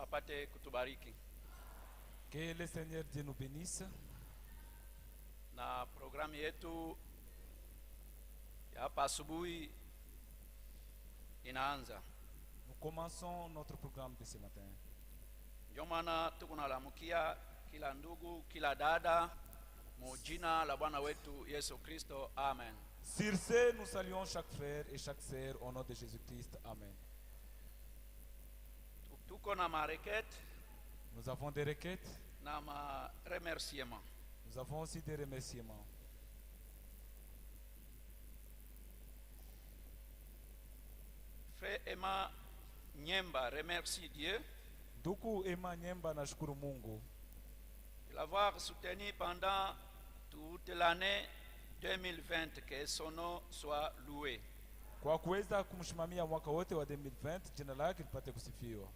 apate kutubariki. Que le Seigneur Dieu nous bénisse. Na programu yetu ya hapa asubuhi inaanza. Nous commençons notre programme de ce matin. Ndio maana tukunalamukia kila ndugu, kila dada mu jina la Bwana wetu Yesu Kristo. Amen. Sur ce, nous saluons chaque frère et chaque sœur au nom de Jésus-Christ. Amen. Tuko na marequête, Nous avons des requêtes, na ma remerciement. nous avons aussi des remerciements. Frère Emma Nyemba remercie Dieu Ndugu Emma Nyemba nashukuru Mungu de l'avoir soutenu pendant toute l'année 2020, que son nom soit loué. kwa kuweza kumshimamia mwaka wote wa 2020, jina lake lipate kusifiwa.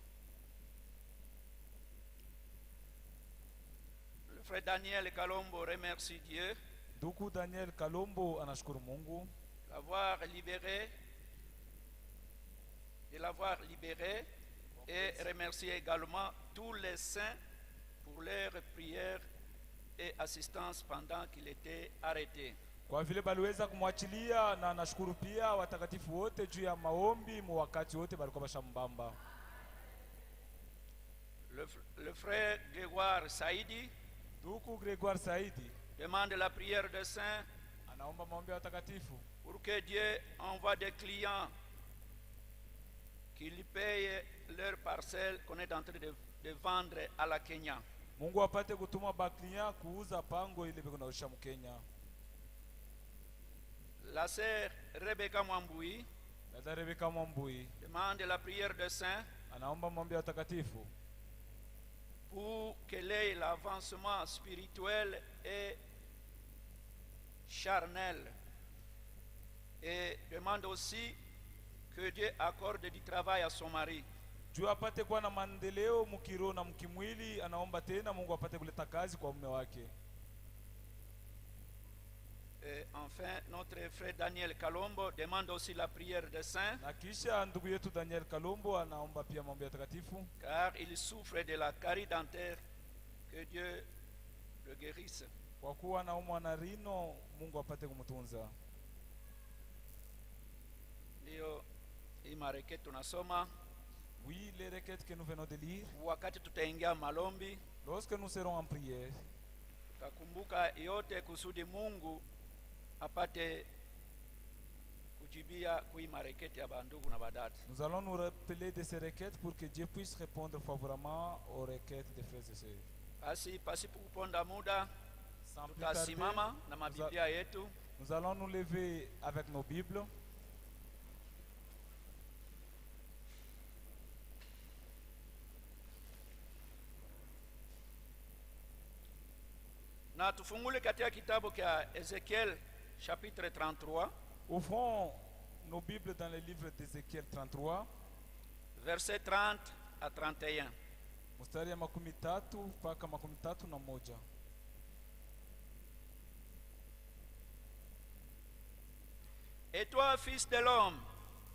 Le frère Daniel Kalombo remercie Dieu Ndugu Daniel Kalombo anashukuru Mungu de l'avoir libéré et remercie également tous les saints pour leurs prières et assistance pendant qu'il était arrêté. kwa vile baliweza kumwachilia, na anashukuru pia watakatifu wote juu ya maombi mu wakati wote balikuwa bashambamba. Le frère Grégoire Saïdi Ndugu Grégoire Saidi demande la prière des saints anaomba maombi ya watakatifu pour que Dieu envoie des clients qui lui payent leurs parcelles qu'on est en train de vendre à la Kenya. Mungu apate kutuma baklia kuuza pango ile biko naosha mu Kenya. La sœur Rebecca Mwambui Dada Rebeka Mwambui demande la prière des saints anaomba maombi ya watakatifu pour qu'elle ait l'avancement spirituel et charnel, et demande aussi que Dieu accorde du travail à son mari. juu apate kuwa na maendeleo mukiro na mkimwili. Anaomba tena Mungu apate kuleta kazi kwa mume wake. Et enfin, notre frère Daniel Kalombo demande aussi la prière des saints, Na kisha ndugu yetu Daniel Kalombo anaomba pia maombi ya watakatifu car il souffre de la carie dentaire, que Dieu le guérisse. kwa kuwa anaumwa na rino. Mungu apate kumtunza. Ndio hii marequête tunasoma. Oui, les requêtes que nous venons de lire, Wakati tutaingia malombi, lorsque nous serons en prière, tutakumbuka yote kusudi Mungu apate kujibia kui marequête ya bandugu na badada. nous allons nous rappeler de ces requêtes pour que Dieu puisse répondre favorablement aux requêtes des frères et sœurs. Basi pasipo kuponda muda, Sans plus tarder, tutasimama na mabiblia yetu. nous allons nous lever avec nos Bibles. Na tufungule katika kitabu cha Ezekiel chapitre 33, Ouvrons nos Bibles dans le livre d'Ézéchiel 33, verset 30 à 31. mstari ya 13 mpaka 31. Et toi, fils de l'homme,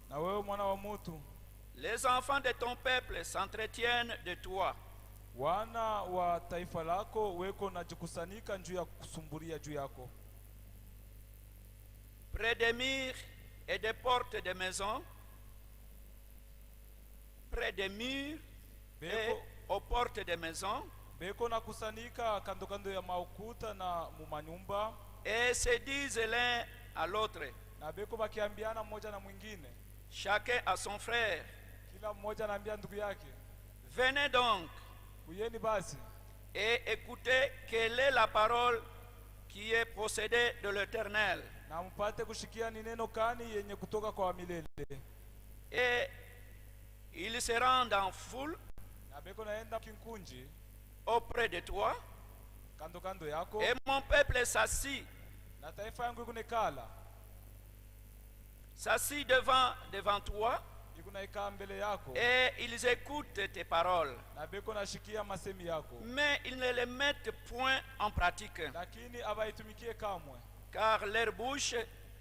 Na wewe mwana wa mutu, les enfants de ton peuple s'entretiennent de toi. wana wa taifa lako weko na jikusanika njuu ya kusumburia juu yako, Près des murs et des portes des maisons, près des murs et beko, aux portes des maisons, beko na kusanika kando kando ya maukuta na mumanyumba, et se disent l'un à l'autre, na beko bakiambiana mmoja na mwingine, chacun à son frère, kila mmoja anaambia ndugu yake, venez donc kuyeni basi et écoutez quelle est la parole qui est procédée de l'Éternel. na mpate kushikia ni neno kani yenye kutoka kwa milele. Et ils se rendent en foule Na beko naenda kinkunji auprès de toi, kando kando yako, et mon peuple s'assit na taifa yangu ikunekala devant toi, ikunaika mbele yako, et ils écoutent tes paroles, na beko nashikia masemi yako, mais ils ne les mettent point en pratique, lakini abaitumikie kamwe, car leur bouche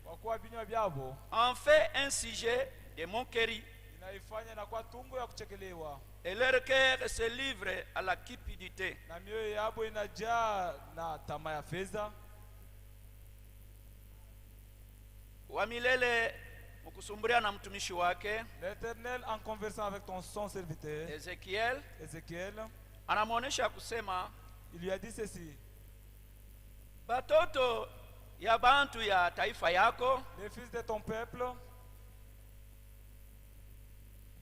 kwa kuwa vinywa vyavo en fait un sujet de moquerie inaifanya inakuwa tumbo ya kuchekelewa, et leur cœur se livre à la cupidité. na mioyo yabo inajaa na tamaa ya fedha. Wa milele mkusumbulia na mtumishi wake L'Éternel, en conversant avec son serviteur Ezekiel, Ézéchiel, anamwonyesha kusema il lui a dit ceci: batoto ya bantu ya taifa yako les fils de ton peuple,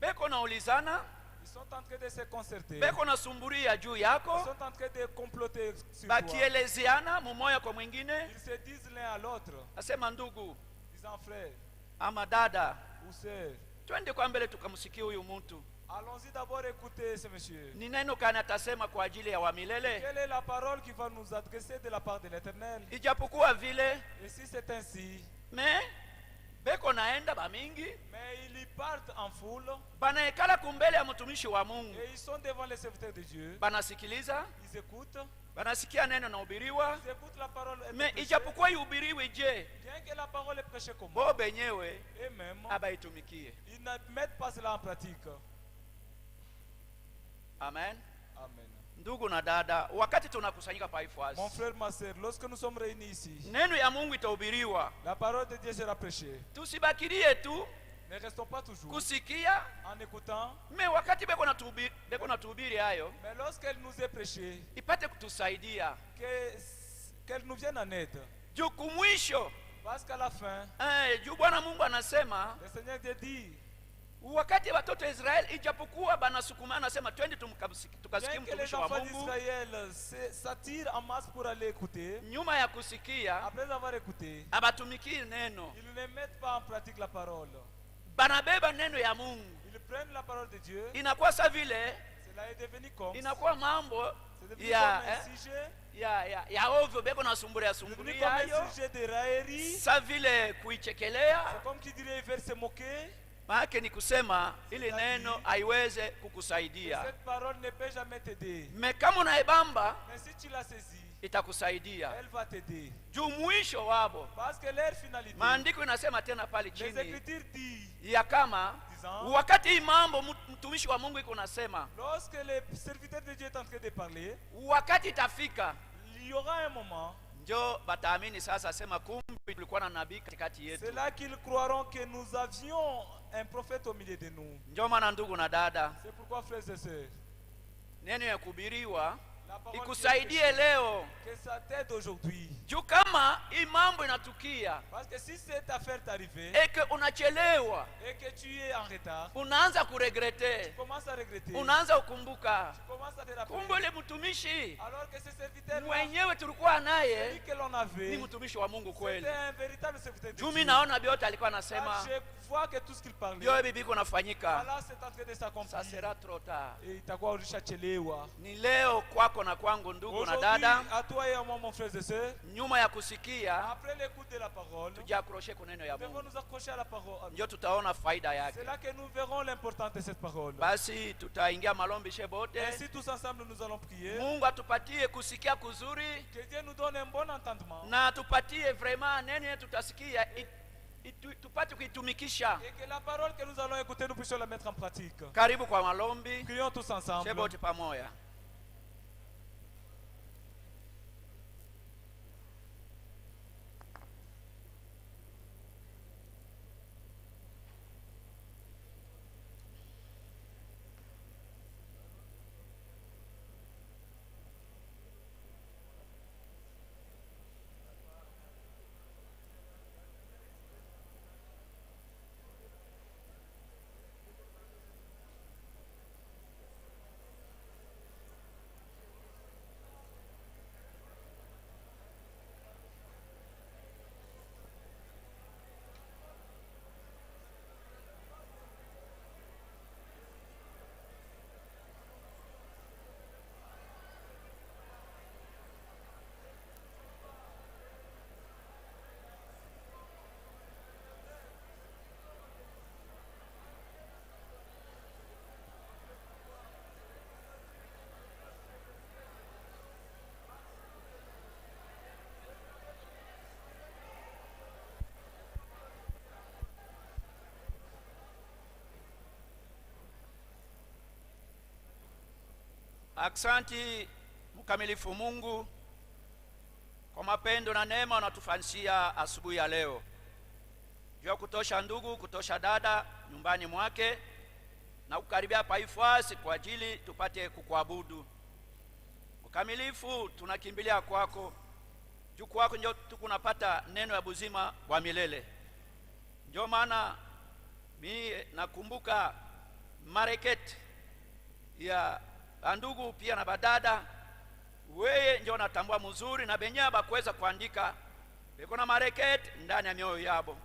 beko naulizana, ils sont en train de se concerter, beko nasumburia juu ils yako, sont en train de comploter sur toi, bakielezeana mumoya kwa mwingine. ils se disent l'un à l'autre, Asema ndugu disant frère ama dada, ou sœur, twende kwa mbele tukamsikia huyu mtu. allons-y d'abord écouter ce monsieur. Ni neno gani atasema kwa ajili ya wamilele? Quelle est la parole qui va nous adresser de la part de l'Éternel? Ijapokuwa vile Et si c'est ainsi, me beko naenda bamingi mais ils y partent en foule banaekala kumbele ya mtumishi wa Mungu, et ils sont devant les serviteurs de Dieu, banasikiliza, ils écoutent, banasikia neno naubiriwa, ils écoutent la parole être me prêchée. ijapokuwa ihubiriwe, je Bien que la parole est prêchée comme bo benyewe et même, abaitumikie? ils ne mettent pas cela en pratique. Amen. Amen. Ndugu na dada, wakati tunakusanyika pa Ifwasi, Mon frère, ma sœur, lorsque nous sommes réunis ici, neno ya Mungu itahubiriwa. la parole de Dieu sera prêchée. Tusibakilie tu Ne restons pas toujours kusikia, en écoutant, me wakati beko natuhubiri hayo mais lorsqu'elle nous est prêchée, ipate kutusaidia qu'elle nous vienne en aide. juu kumwisho. Parce qu'à la fin, Juu Bwana Mungu anasema le Seigneur Dieu dit, wakati watoto wa Israeli ijapokuwa banasukuma, anasema twende tukasikie bien que les mtumishi wa enfants Mungu, d'Israël s'attirent en masse pour aller écouter, nyuma ya kusikia après avoir écouté, abatumikii neno, ils ne mettent pas en pratique la parole. banabeba neno ya Mungu, Ils prennent la parole de Dieu, inakuwa sa vile, cela est devenu comme, inakuwa mambo c'est devenu ya comme un sujet, ya ovyo beko nasumbulia c'est devenu sumbulia comme hayo, un sujet de raillerie, sa vile kuichekelea. c'est comme qui dirait, il veut se moquer. Maana ni kusema ili neno haiweze kukusaidia, Cette parole ne peut jamais t'aider. me kama unaibamba Mais si tu la saisis, itakusaidia. elle va t'aider. Juu mwisho wabo, Parce que leur finalité, maandiko inasema tena pale les chini Écritures disent, ya kama disant, wakati hii mambo mtumishi wa Mungu iko nasema, lorsque le serviteur de Dieu est en train de parler, wakati itafika il y aura un moment, njo bataamini sasa, sema kumbe tulikuwa na nabii katikati c'est yetu. là qu'ils croiront que nous avions un prophète au milieu de nous. Njo maana ndugu na dada, C'est pourquoi, frères et sœurs, neno ya kuhubiriwa la parole qui est ikusaidie prêchée, leo, que ça t'aide aujourd'hui. juu kama hii mambo inatukia Parce que si cette affaire t'arrivait eke unachelewa, et que tu es en retard, unaanza kuregrete, tu commences à regretter, unaanza kukumbuka tu commences à te rappeler, kumbe ule mtumishi alors que ce serviteur mwenyewe tulikuwa celui naye que l'on ni avait, mtumishi wa Mungu kweli. c'était un véritable serviteur de Juu Dieu. mimi naona vyote alikuwa Là, anasema je vois que tout ce qu'il parlait, vyo hivi viko nafanyika, voilà, c'est en train de s'accomplir. ça sera trop tard. Et itakuwa ulishachelewa. Ni leo kwako na kwangu, ndugu na Aujourd'hui, dada, à toi et à moi, mon frère et sœur, nyuma ya kusikia après l'écoute de la parole, tujiakroshe kwa neno ya nous devons Mungu, nous accrocher à la parole. ndio tutaona faida yake. C'est là que nous verrons l'importance de cette parole. Basi tutaingia malombishe bote. Ainsi, tous ensemble, nous allons prier. Mungu atupatie kusikia kuzuri Que Dieu nous donne un bon entendement. na atupatie vraiment neno tutasikia tupate kuitumikisha. Et que la parole que nous allons écouter, nous puissions la mettre en pratique. Karibu kwa malombi Prions tous ensemble. shebote pamoja. Aksanti mkamilifu Mungu kwa mapendo na neema unatufanyia asubuhi ya leo. Jua kutosha ndugu, kutosha dada nyumbani mwake na kukaribia paifasi kwa ajili tupate kukuabudu. Mkamilifu tunakimbilia kwako. Juu kwako ndio tukunapata neno ya buzima wa milele. Ndio maana mimi nakumbuka mareketi ya ndugu pia na badada, wewe ndio natambua mzuri na benye bakuweza kuandika beko na mareketi ndani ya mioyo yabo,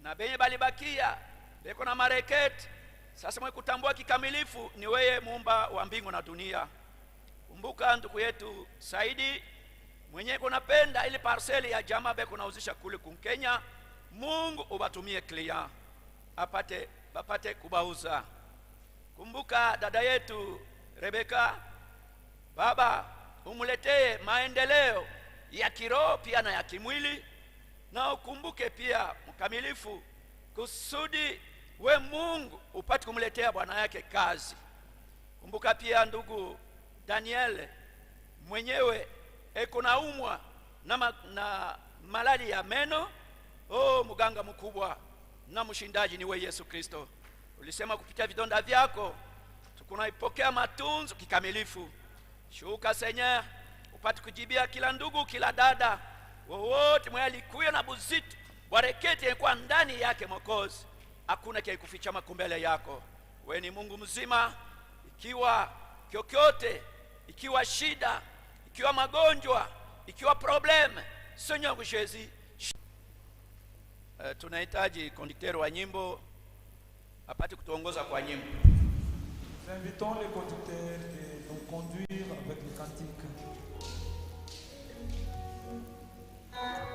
na benye balibakia beko na mareketi. Sasa mwe kutambua kikamilifu ni wewe muumba wa mbingu na dunia. Kumbuka ndugu yetu Saidi mwenye kunapenda ili parceli ya jamaa beko nauzisha kule Kenya, Mungu ubatumie client bapate kubauza. Kumbuka dada yetu Rebeka, Baba umuletee maendeleo ya kiroho pia na ya kimwili, na ukumbuke pia mkamilifu kusudi we Mungu upate kumletea bwana yake kazi. Kumbuka pia ndugu Daniel mwenyewe eko naumwa na malali ya meno. Muganga mkubwa na mshindaji ni we Yesu Kristo. Ulisema kupitia vidonda vyako tukunaipokea matunzo kikamilifu. Shuka Seigneur, upate kujibia kila ndugu, kila dada wowote mwenye alikuwa na buzito wareketi kwa ndani yake Mwokozi. Hakuna kia kuficha makumbele yako. We ni Mungu mzima. Ikiwa kyokyote, ikiwa shida, ikiwa magonjwa, ikiwa problem, Seigneur Jésus, tunahitaji conducteur wa nyimbo apate kutuongoza kwa nyimbo. Nous invitons les conducteurs de nous conduire avec les cantiques. Yeah.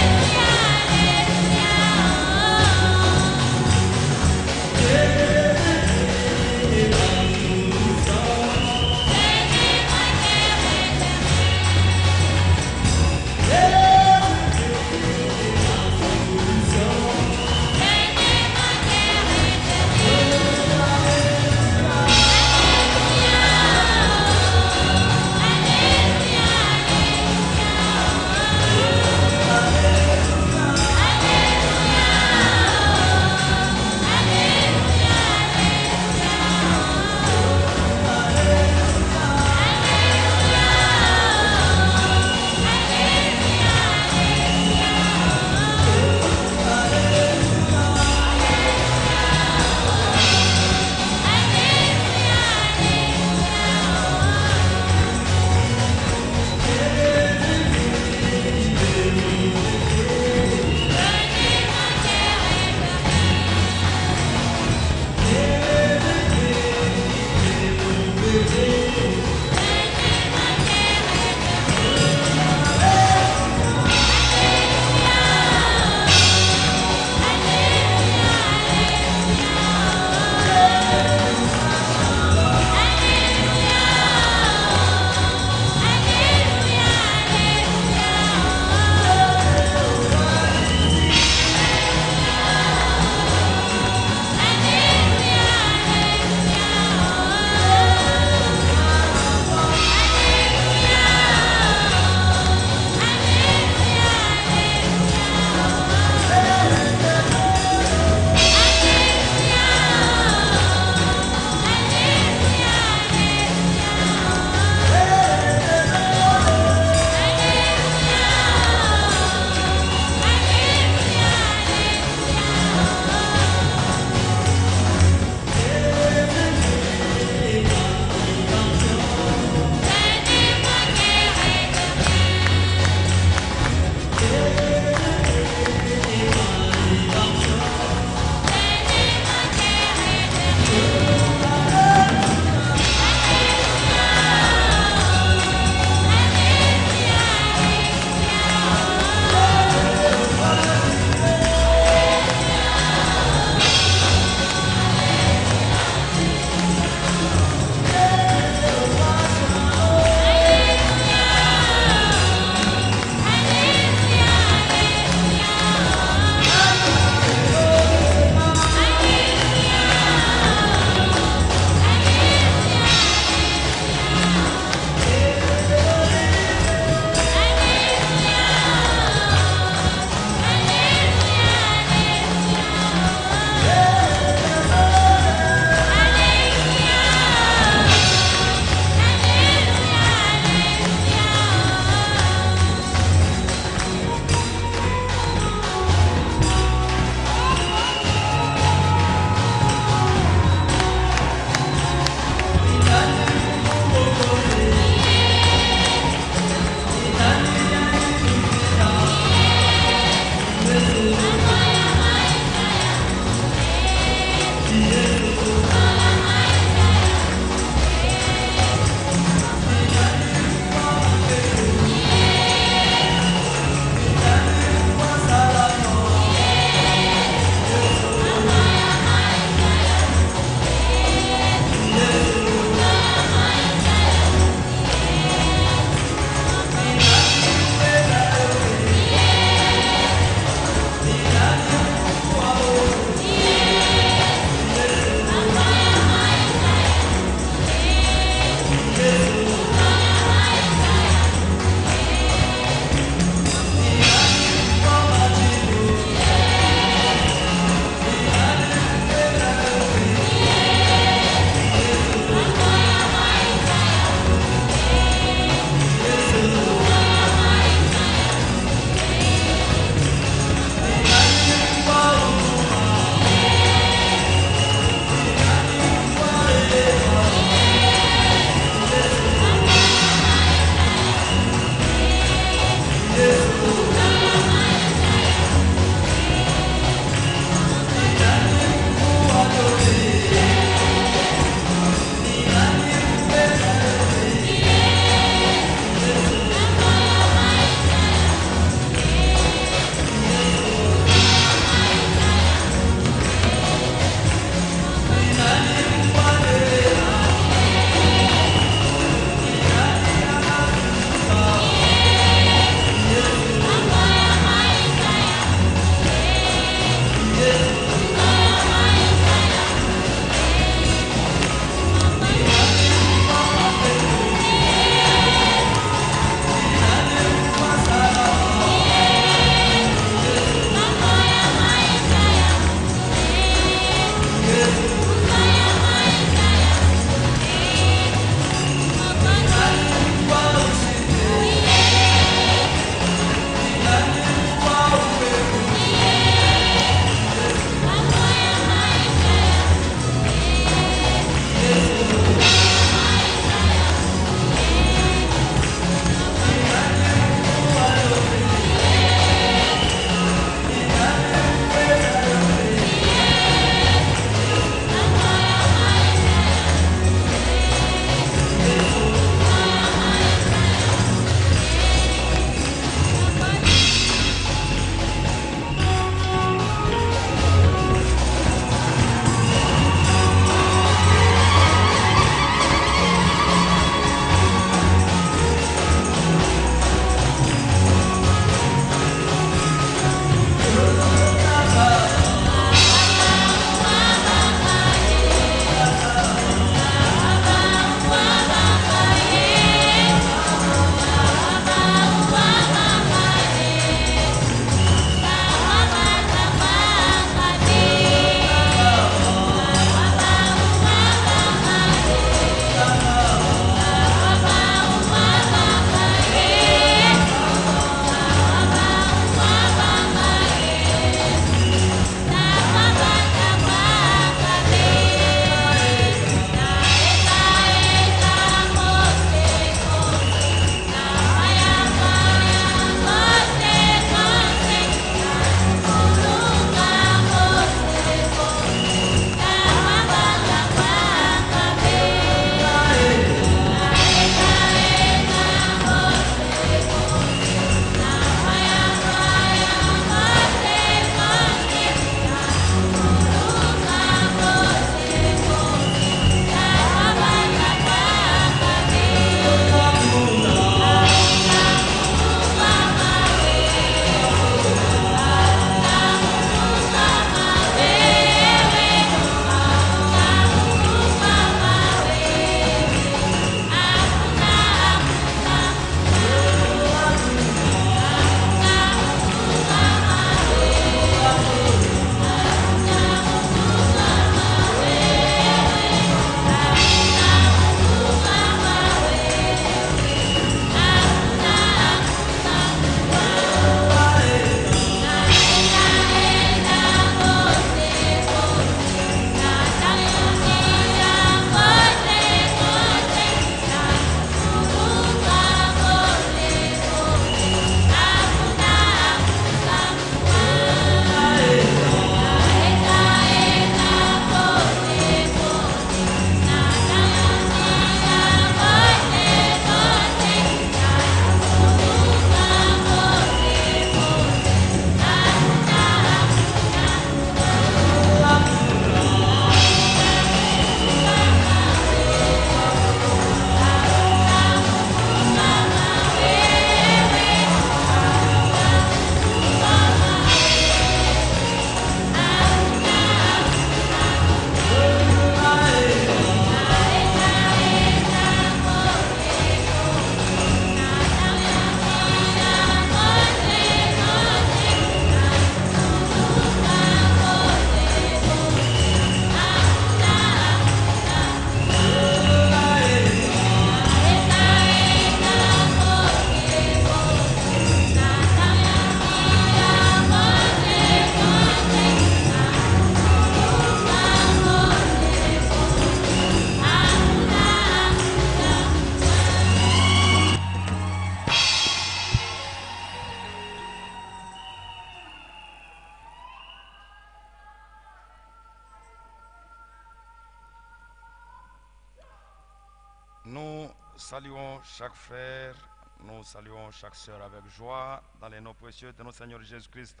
Nous saluons chaque frère, nous saluons chaque sœur avec joie dans les noms précieux de notre Seigneur Jésus-Christ.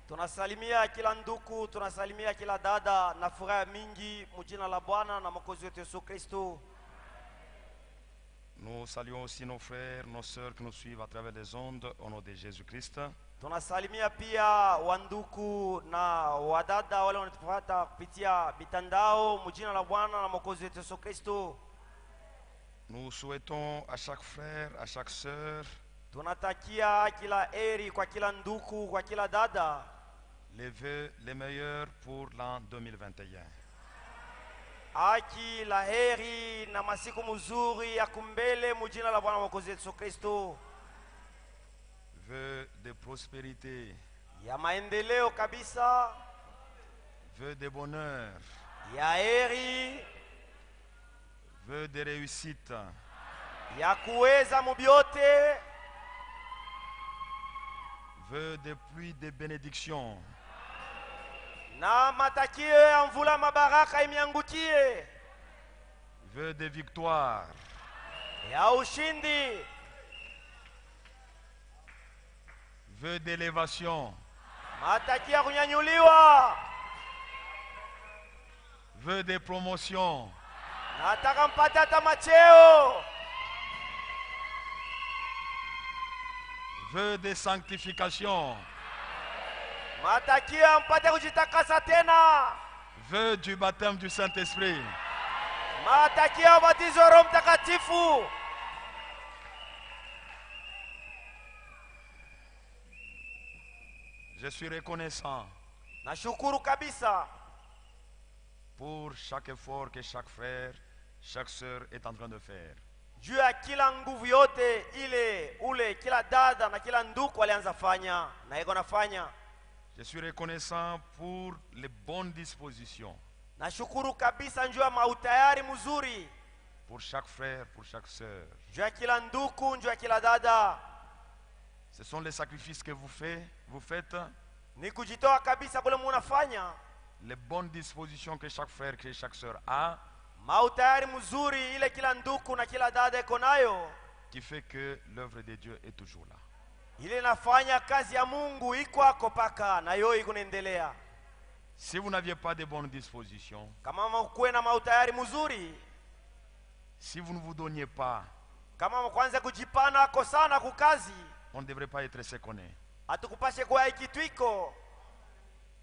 Tunasalimia kila ndugu, tunasalimia kila dada na furaha mingi mjina la Bwana na Mwokozi wetu Yesu Kristo. Nous saluons aussi nos frères, nos sœurs qui nous suivent à travers les ondes au nom de Jésus-Christ. Tunasalimia pia wanduku na wadada wale wanatufuata kupitia mitandao mjina la Bwana na Mwokozi wetu Yesu Kristo. Nous souhaitons à chaque frère, à chaque sœur, tunatakia kila eri kwa kila ndugu, kwa kila dada les vœux les meilleurs pour l'an 2021. Aki la heri na masiku mzuri ya kumbele mjina la Bwana Mwokozi Yesu Kristo. Vœux de prospérité, Ya maendeleo kabisa, vœux de bonheur, ya heri, vœux de réussite, ya kuweza mubyote, vœux de pluie de bénédiction, na matakio ya mvula mabaraka imiangukie, vœux de victoire, ya ushindi, vœux d'élévation, matakio ya kunyanyuliwa, vœux de promotion, nataka mpate hata macheo, vœux de sanctification, matakio ya mpate kujitakasa tena, vœux du baptême du Saint-Esprit, matakio ya ubatizo wa Roho Mtakatifu. Je suis reconnaissant Nashukuru kabisa pour chaque effort que chaque frère, chaque sœur est en train de faire. juu ya kila nguvu yote kila dada na kila ndugu alianza fanya na iko nafanya. Je suis reconnaissant pour les bonnes dispositions Nashukuru kabisa juu ya mautayari mzuri pour chaque frère, pour chaque sœur. juu ya kila ndugu, juu ya kila dada. Ce sont les sacrifices que vous faites, Ni kujitoa kabisa kule munafanya, les bonnes dispositions que chaque frère, que chaque sœur a, mautayari mzuri ile kila ndugu na kila dada iko nayo, qui fait que l'œuvre de Dieu est toujours là. ile nafanya kazi ya Mungu iko hapo paka na yo iko naendelea. Si vous n'aviez pas de bonnes dispositions, Kama mkuwe na mautayari mzuri, si vous ne vous donniez pas, kama mkwanza kujipana ako sana kukazi, on ne devrait pas être ce qu'on est. hatukupashe kwa kitu iko.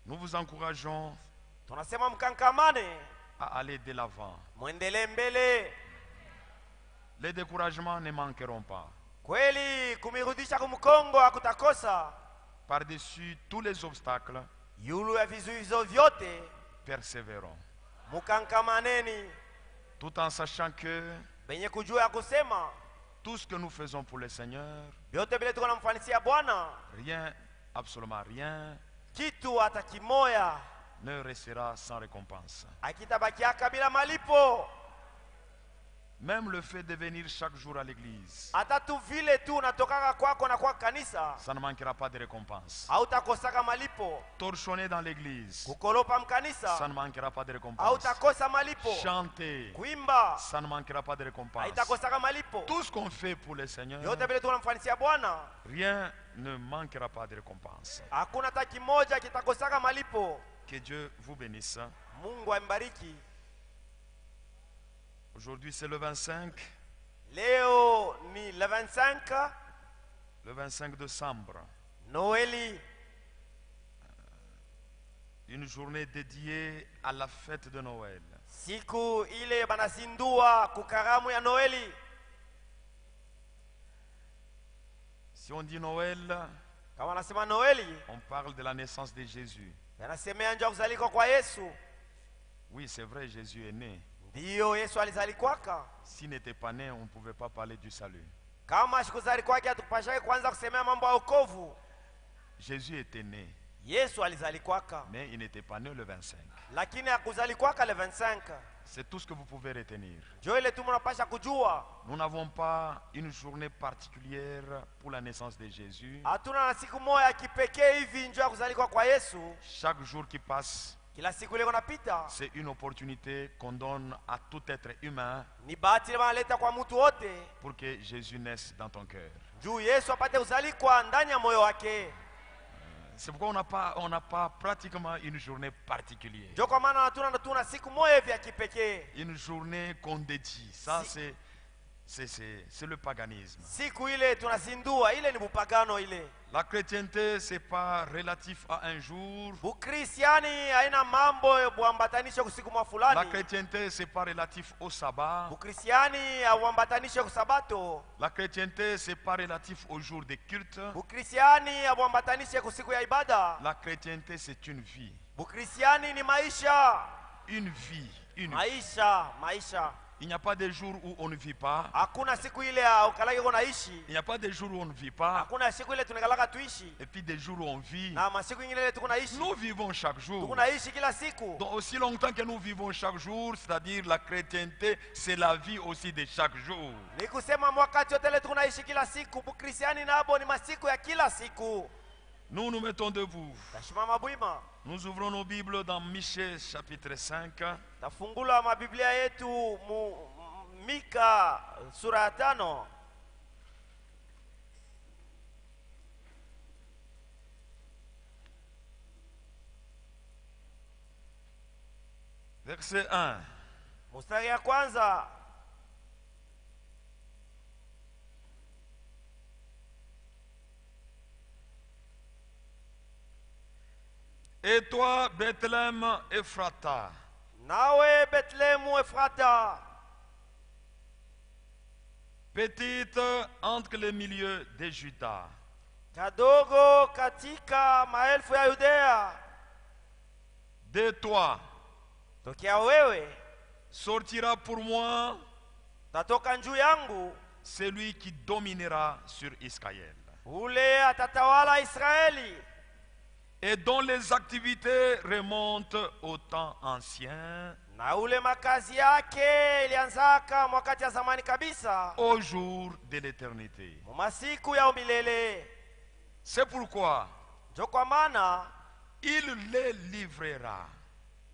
Nous vous encourageons Tunasema mkankamane, à aller de l'avant. muendelee mbele. Les découragements ne manqueront pas. Kweli kumirudisha kumkongo hakutakosa. Par-dessus tous les obstacles, Yulu ya vizuizo vyote, persévérons. mukankamaneni, Tout en sachant que benye kujua ya kusema tout ce que nous faisons pour le Seigneur, vyote vile tuko namfanisia Bwana, rien, absolument rien, kitu hata kimoya ne restera sans récompense. akitabakiaka bila malipo. Même le fait de venir chaque jour à l'église, Hata tu vile tu unatokaka kwako na kwa kanisa, ça ne manquera pas de récompense. hautakosaka malipo. Torchonner dans l'église, Kukolopa ça mkanisa, ne manquera pas de récompense. hautakosa malipo. Chanter, Kuimba, ça ne manquera pas de récompense. haitakosaka malipo. Tout ce qu'on fait pour le Seigneur, Yote vile tunamfanisia Bwana, rien ne manquera pas de récompense. hakuna hata kimoja kitakosaka malipo. Que Dieu vous bénisse. Mungu ambariki. Aujourd'hui, c'est le 25, Leo ni le 25 le 25 décembre, Noeli, une journée dédiée à la fête de Noël. siku ile banasindua kukaramu ya Noeli. Si on dit Noël, Kama nasema Noeli, on parle de la naissance de Jésus. yanasemea njoo kuzalika kwa Yesu. Oui, c'est vrai, Jésus est né. Ndiyo, Yesu alizalikwaka. S'il n'était pas né, on ne pouvait pas parler du salut. Kama shikuzalikwake hatukupashake kwanza kusemea mambo ya wokovu. Jésus était né, Yesu alizalikwaka, mais il n'était pas né le 25. lakini hakuzalikwaka le 25. C'est tout ce que vous pouvez retenir. Njoo ile tu mnapasha kujua. Nous n'avons pas une journée particulière pour la naissance de Jésus. Hatuna na siku moja ya kipekee hivi njoo ya kuzalikwa kwa Yesu. Chaque jour qui passe, kila siku ile kunapita. C'est une opportunité qu'on donne à tout être humain Ni bahati ile wanaleta kwa mtu wote pour que Jésus naisse dans ton cœur. juu Yesu apate kuzalikwa ndani ya moyo wake. C'est pourquoi on n'a pas pratiquement une journée particulière. Ndio kwa maana tuna siku moja hivi ya kipekee. Une journée qu'on dédie. Ça, c'est le paganisme. Siku ile tunazindua, ile ni bupagano ile. La chrétienté, c'est pas relatif à un jour. Bukristiani haina mambo buambatanishe kwa siku mwa fulani. La chrétienté, c'est pas relatif au sabbat. Bukristiani hauambatanishe kwa sabato. La chrétienté, c'est pas relatif au jour des cultes. Bukristiani hauambatanishe kwa siku ya ibada. La chrétienté, c'est une vie. Bukristiani ni maisha. Une vie. Une vie. Maisha. Il n'y a pas de jour où on ne vit pas. Hakuna siku ile ukalage unaishi. Il n'y a pas de jour où on ne vit pas. Hakuna siku ile tunakalaka tuishi. Et puis des jours où on vit. Na masiku ingine ile tukunaishi. Nous vivons chaque jour. Tukunaishi kila siku. Donc aussi longtemps que nous vivons chaque jour, c'est-à-dire la chrétienté, c'est la vie aussi de chaque jour. Ni kusema wakati wote ile tukunaishi kila siku, Bukristiani nabo ni masiku ya kila siku. Nous nous mettons debout. Tashimama bwima. Nous ouvrons nos Bibles dans Michée chapitre 5. Tafungula mabiblia yetu Mika sura ya 5. Verset 1. Mstari ya kwanza. Et toi, Bethléem Ephrata, Nawe Bethlehemu Efrata, petite entre les milieux de Juda, kadogo katika maelfu ya Yudea, de toi tokea wewe sortira pour moi tatoka njuu yangu, celui qui dominera sur Israël, ule atatawala Israeli, et dont les activités remontent au temps ancien, na ule makazi yake ilianzaka mwakati ya zamani kabisa, au jour de l'éternité. masiku ya umilele. C'est pourquoi Ndio kwa maana il les livrera.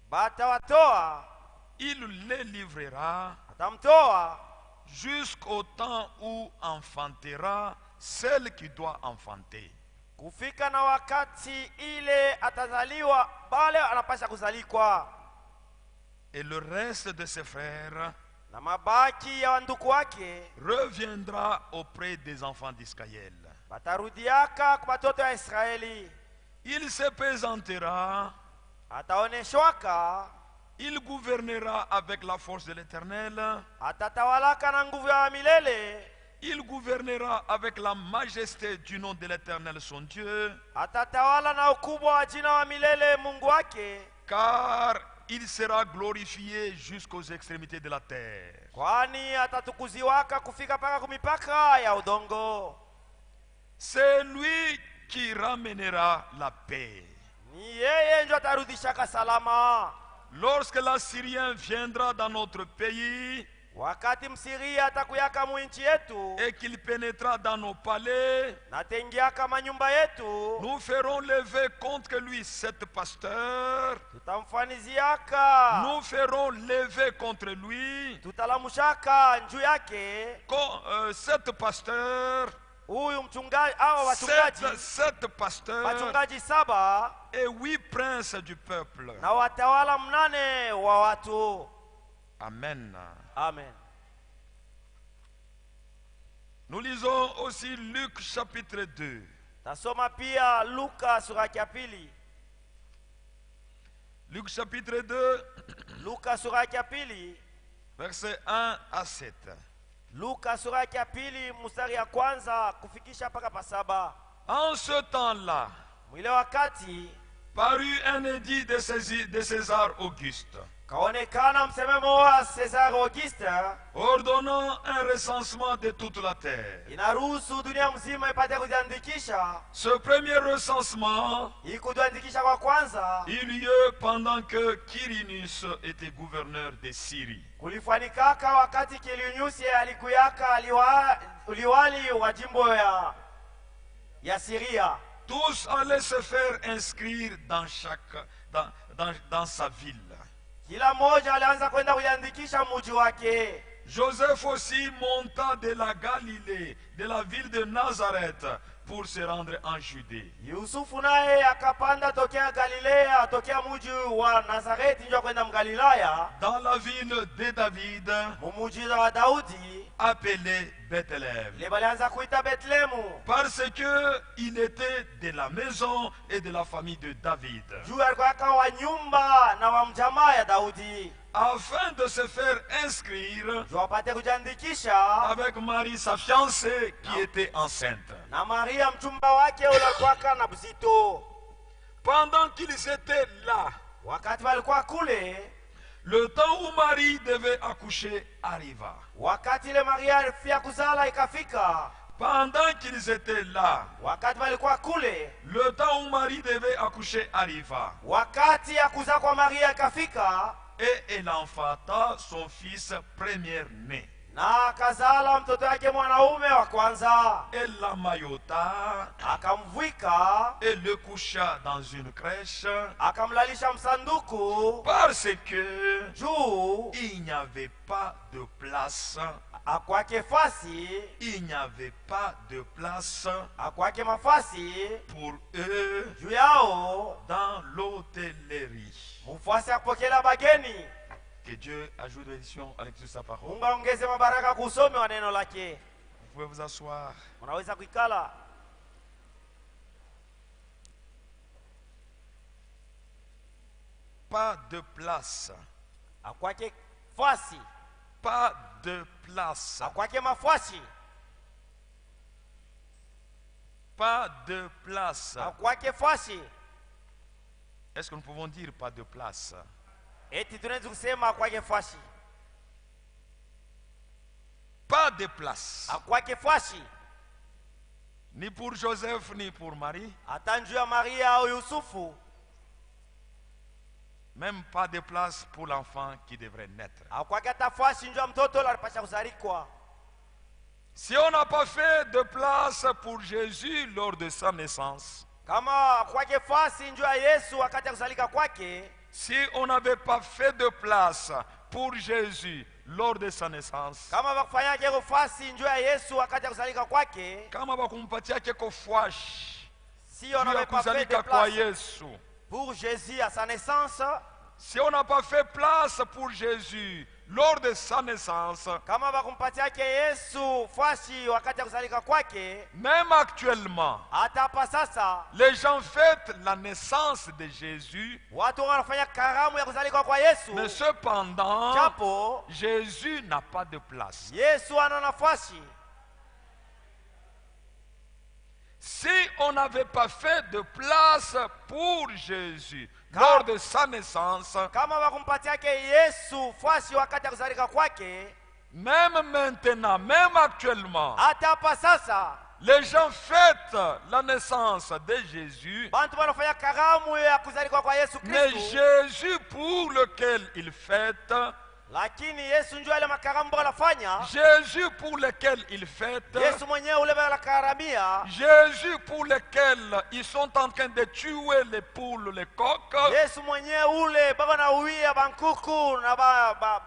batawatoa, Il les livrera atamtoa jusqu'au temps où enfantera celle qui doit enfanter. kufika na wakati ile atazaliwa bale anapasha kuzalikwa, Et le reste de ses frères na mabaki ya wanduku wake reviendra auprès des enfants d'Israël. batarudiaka kwa batoto ya Israeli. Il se présentera, Ataoneshwaka, il gouvernera avec la force de l'Éternel, atatawalaka na nguvu ya milele, il gouvernera avec la majesté du nom de l'Éternel son Dieu, atatawala na ukubwa wa jina wa milele Mungu wake, car il sera glorifié jusqu'aux extrémités de la terre. kwani atatukuziwaka kufika paka kumipaka ya udongo. C'est lui qui ramènera la paix. Ni yeye ndio atarudishaka salama. Lorsque l'Assyrien viendra dans notre pays Wakati Msiria atakuyaka mwinchi yetu, et qu'il pénétrera dans nos palais, na tengiaka manyumba yetu, nous ferons lever contre lui 7 pasteurs. tutamfaniziaka, Nous ferons lever contre lui tutalamushaka njuu yake 7 pasteurs, huyu mchungaji au wachungaji, 7 pasteurs wachungaji 7 et 8 princes du peuple. na watawala 8 wa watu. Amen. Amen. Nous lisons aussi Luc chapitre 2. Tasoma pia Luka sura ya pili. Luc chapitre 2, Luka sura ya pili. versets 1 à 7. Luka sura ya pili mstari ya kwanza kufikisha mpaka pa 7. En ce temps-là, Mwile wakati parut un édit de César Auguste, kaonekana msememo wa Cesar Auguste ordonnant un recensement de toute la terre. inaruhusu dunia mzima ipate kujiandikisha. Ce premier recensement Ikujiandikisha kwa kwanza eut lieu pendant que Quirinus était gouverneur de Syrie. kulifanikaka wakati Kiliniusi alikuyaka liwali wa jimbo ya Siria. tous allaient se faire inscrire dans sa ville. Kila mmoja alianza kwenda kujiandikisha mji wake. Joseph aussi monta de la Galilée, de la ville de Nazareth, pour se rendre en Judée. Yusufu naye akapanda tokea Galilea, tokea mji wa Nazareti ndio kwenda Mgalilaya, dans la ville de David, mumuji wa Daudi, appelée Bethléem. le balianza kuita Betlehemu, Parce que il était de la maison et de la famille de David. juu alikuwa wa nyumba na wa mjamaa ya Daudi, Afin de se faire inscrire juu apate kujiandikisha avec Marie, sa fiancée, qui était enceinte. na Maria mchumba wake ulikuwa na buzito. Pendant qu'ils étaient là, Wakati walikuwa kule, le temps où Marie devait accoucher arriva. wakati ile Maria alifia kuzala ikafika, Pendant qu'ils étaient là, wakati walikuwa kule, le temps où Marie devait accoucher arriva. wakati ya kuzaa kwa Maria ikafika, Et elle enfanta son fils premier-né. na akazala mtoto wake mwanaume wa kwanza, Elle l'amaillota akamvika, et le coucha dans une crèche akamlalisha msanduku, parce que juu il n'y avait pas de place. akwake fasi, Il n'y avait pas de place akwake mafasi pour eux juu yao, dans l'hôtellerie. mufasi akupokela bageni. Que Dieu ajoute l'édition avec toute sa parole. Mungu aongeze mabaraka kusome wa neno lake. Vous pouvez vous asseoir. Unaweza kuikala. Pas de place. Akwake fasi, Pas de place. akwake mafasi, Pas de place. akwake fasi. Est-ce que nous pouvons dire pas de place? Eti tunaweza kusema akwake fasi, Pas de place. akwake fasi, Ni pour Joseph, ni pour Marie. hata njuu ya Maria au Yusufu, Même pas de place pour l'enfant qui devrait naître. akwake hata fasi njuu ya mtoto alipasha kuzalikwa. Si on n'a pas fait de place pour Jésus lors de sa naissance, Kama akwake fasi njuu ya Yesu wakati ya kuzalika kwake, si on n'avait pas fait de place pour Jésus lors de sa naissance, kama bakufanya keko fasi njuu ya Yesu wakati ya kuzalika kwake, kama bakumpatia keko fwash si on juu ya n'avait pas fait de kuzalika kwa place Yesu, pour Jésus à sa naissance, si on n'a pas fait place pour Jésus lors de sa naissance, kama bakumpatia ke Yesu fasi wakati ya kuzalika kwake, même actuellement, hata hapa sasa les gens fêtent la naissance de Jésus, watu wanafanya karamu ya kuzalika kwa Yesu, mais cependant, japo Jésus n'a pas de place. Yesu ana nafasi. Si on n'avait pas fait de place pour Jésus lors de sa naissance, Kama bakumpatia ke Yesu fasi wakati ya kuzalika kwake, même maintenant, même actuellement, hata hapa sasa les gens fêtent la naissance de Jésus, bantu wanafanya karamu ya kuzalika kwa Yesu mais Kristo, Jésus pour lequel ils fêtent, lakini Yesu njoo ile makaramu anafanya, Jésus pour lequel ils fêtent, Yesu mwenyewe ule bala karamia, Jésus pour lequel ils sont en train de tuer les poules, les coqs, Yesu mwenyewe ule baba na uia bankuku na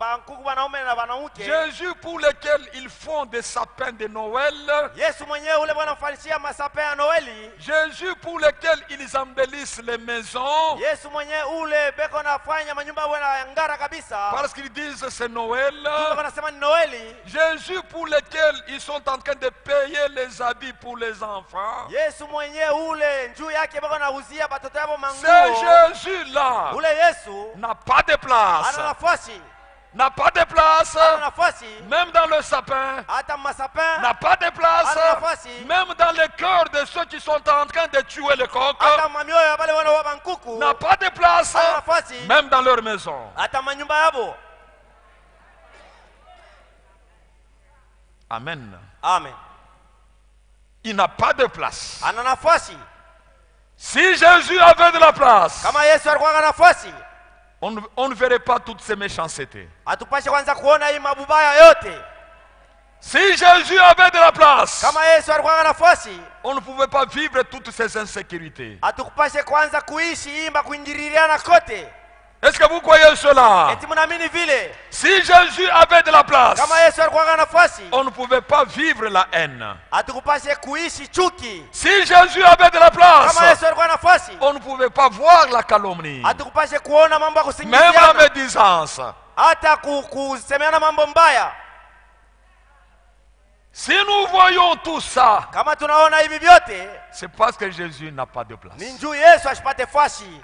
bankuku banaume na banawake, Jésus pour lequel ils font des sapins de Noël, Yesu mwenyewe ule bwana mfalishia masape ya Noeli, Jésus pour lequel ils embellissent les maisons, Yesu mwenyewe ule beko nafanya manyumba bwana ngara kabisa, parce qu'ils disent c'est Noël. beko nasema ni Noeli, Jésus pour lequel ils sont en train de payer les habits pour les enfants. Yesu mwenyewe ule njuu yake beko nauzia batoto yabo Ce manguo, Jésus-là ule Yesu n'a pas de place. ana nafasi, N'a pas de place, ana nafasi même dans le sapin. hata masapin, N'a pas de place, Ana nafasi. même dans le cœur de ceux qui sont en train de tuer les coqs. hata mamioyo ya bale wana wa bankuku, N'a pas de place, ana nafasi, même dans leur maison. hata manyumba yabo. Amen. Amen. Il n'a pas de place. Ana nafasi. Si Jésus avait de la place, Kama Yesu alikuwa na nafasi, on ne verrait pas toutes ces méchancetés. atupashe kwanza kuona hii mabubaya yote. Si Jésus avait de la place, Kama Yesu alikuwa na nafasi, on ne pouvait pas vivre toutes ces insécurités. hatukupashe kwanza kuishi imba kuingililiana kote. Est-ce que vous croyez cela? Eti mnaamini vile? Si Jésus avait de la place, Kama Yesu alikuwa na nafasi, on ne pouvait pas vivre la haine. hatukupashe kuishi chuki. Si Jésus avait de la place, Kama Yesu alikuwa na nafasi, on ne pouvait pas voir la calomnie, hatukupashe kuona mambo ya même la kusingiziana, médisance. hata kusemeana mambo mbaya. Si nous voyons tout ça, Kama tunaona hivi vyote, c'est parce que Jésus n'a pas de place. ni njuu Yesu ashipate fashi,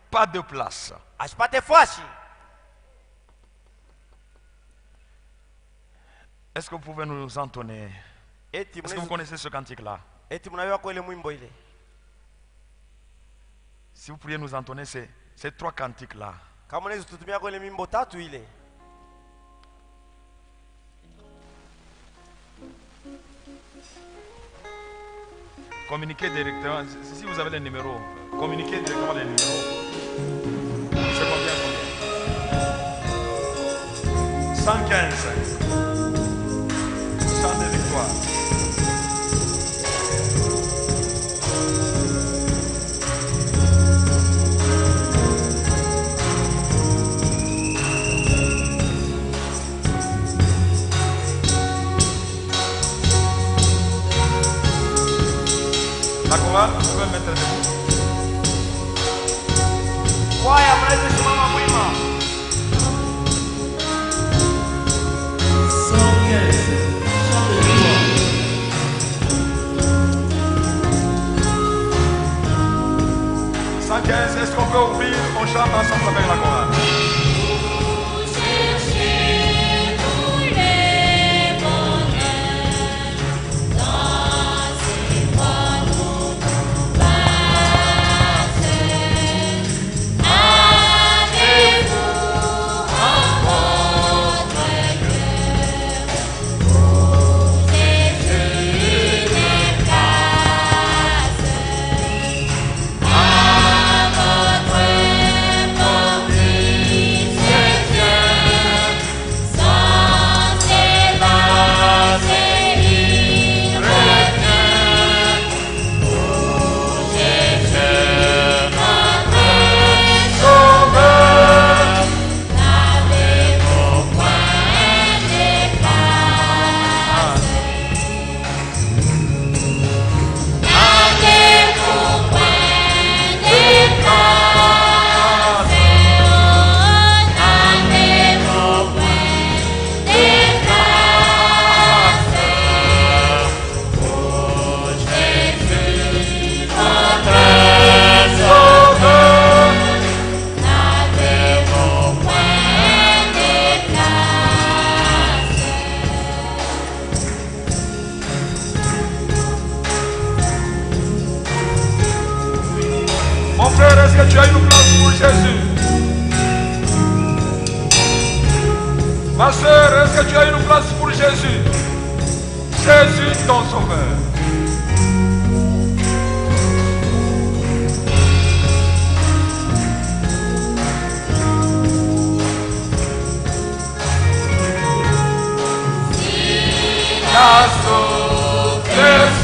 Pas de place. ashipate fashi. Est-ce que vous pouvez nous entonner? Eti Est-ce que vous connaissez ce cantique-là? mnajua kwa ile mwimbo ile? Si vous pourriez nous entonner ces trois cantiques-là. Kama unaweza tutumia kwa ile mimbo tatu ile. Communiquez directement. Si vous avez les numéros, communiquez directement les numéros. C'est combien? 115. Chant de victoire. La chorale, vous pouvez mettre debout. Kwaya mnaweza simama mwima. Est-ce qu'on peut ouvrir? On chante ensemble avec la chorale. Mon frère, est-ce que tu as une place pour Jésus? Ma soeur, est-ce que tu as une place pour Jésus? Jésus, ton sauveur. La sauveuse.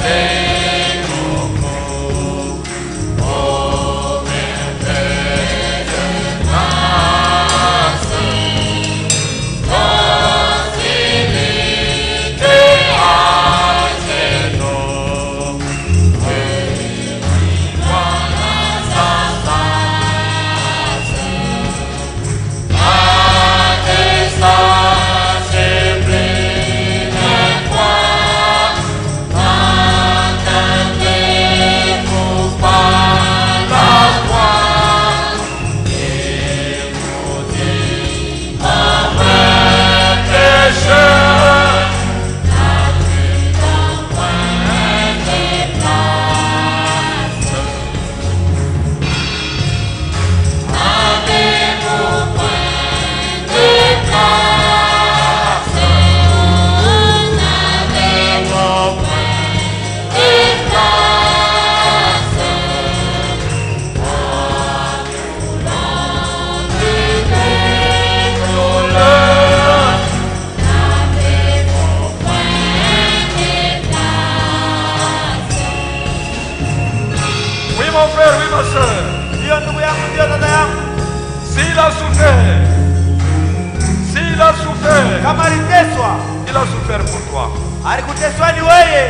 souffert pour toi. Alikuteswa ni wewe.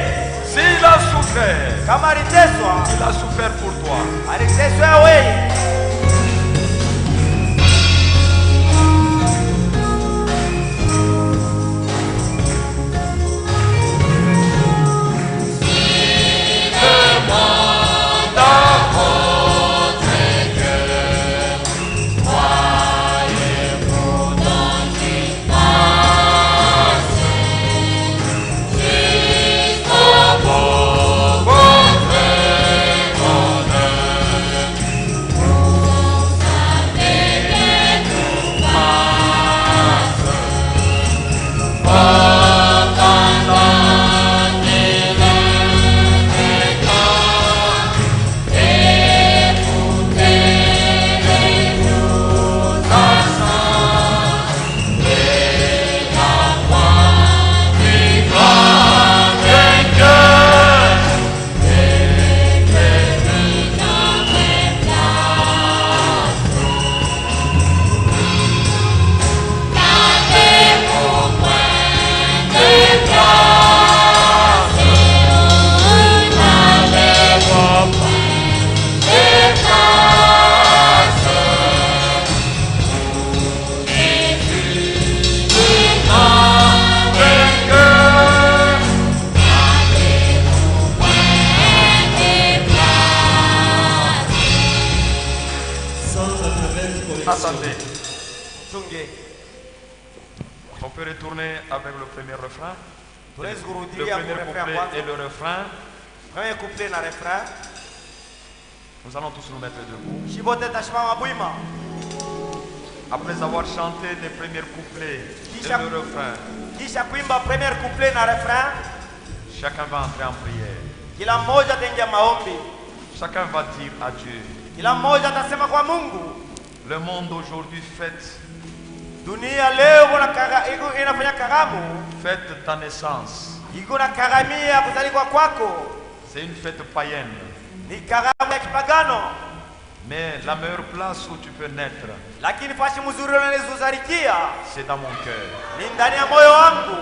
S'il a souffert, Kama aliteswa, il a souffert pour toi. aliteswa wewe. Attendez, Chunge. on peut retourner avec le premier refrain. Tunaweza Le kurudia premier refrain couplet kwanza. et le refrain. Premier couplet na refrain. Nous allons tous nous mettre debout. Shibote tashimama bwima. Après avoir chanté les premiers couplets et Kisha- le refrain, Kisha kuimba premier couplet na refrain, chacun va entrer en prière. kila mmoja ataingia maombi. Chacun va dire à Dieu. Kila mmoja atasema kwa Mungu. Le monde aujourd'hui fête, Dunia leo inafanya karamu, fête ta naissance. iko na karamia kuzaliwa kwako. C'est une fête païenne. Ni karamu ya kipagano, Mais la meilleure place où tu peux naître, lakini fashi mzuri unazozarikia c'est dans mon cœur. ni ndani ya moyo wangu.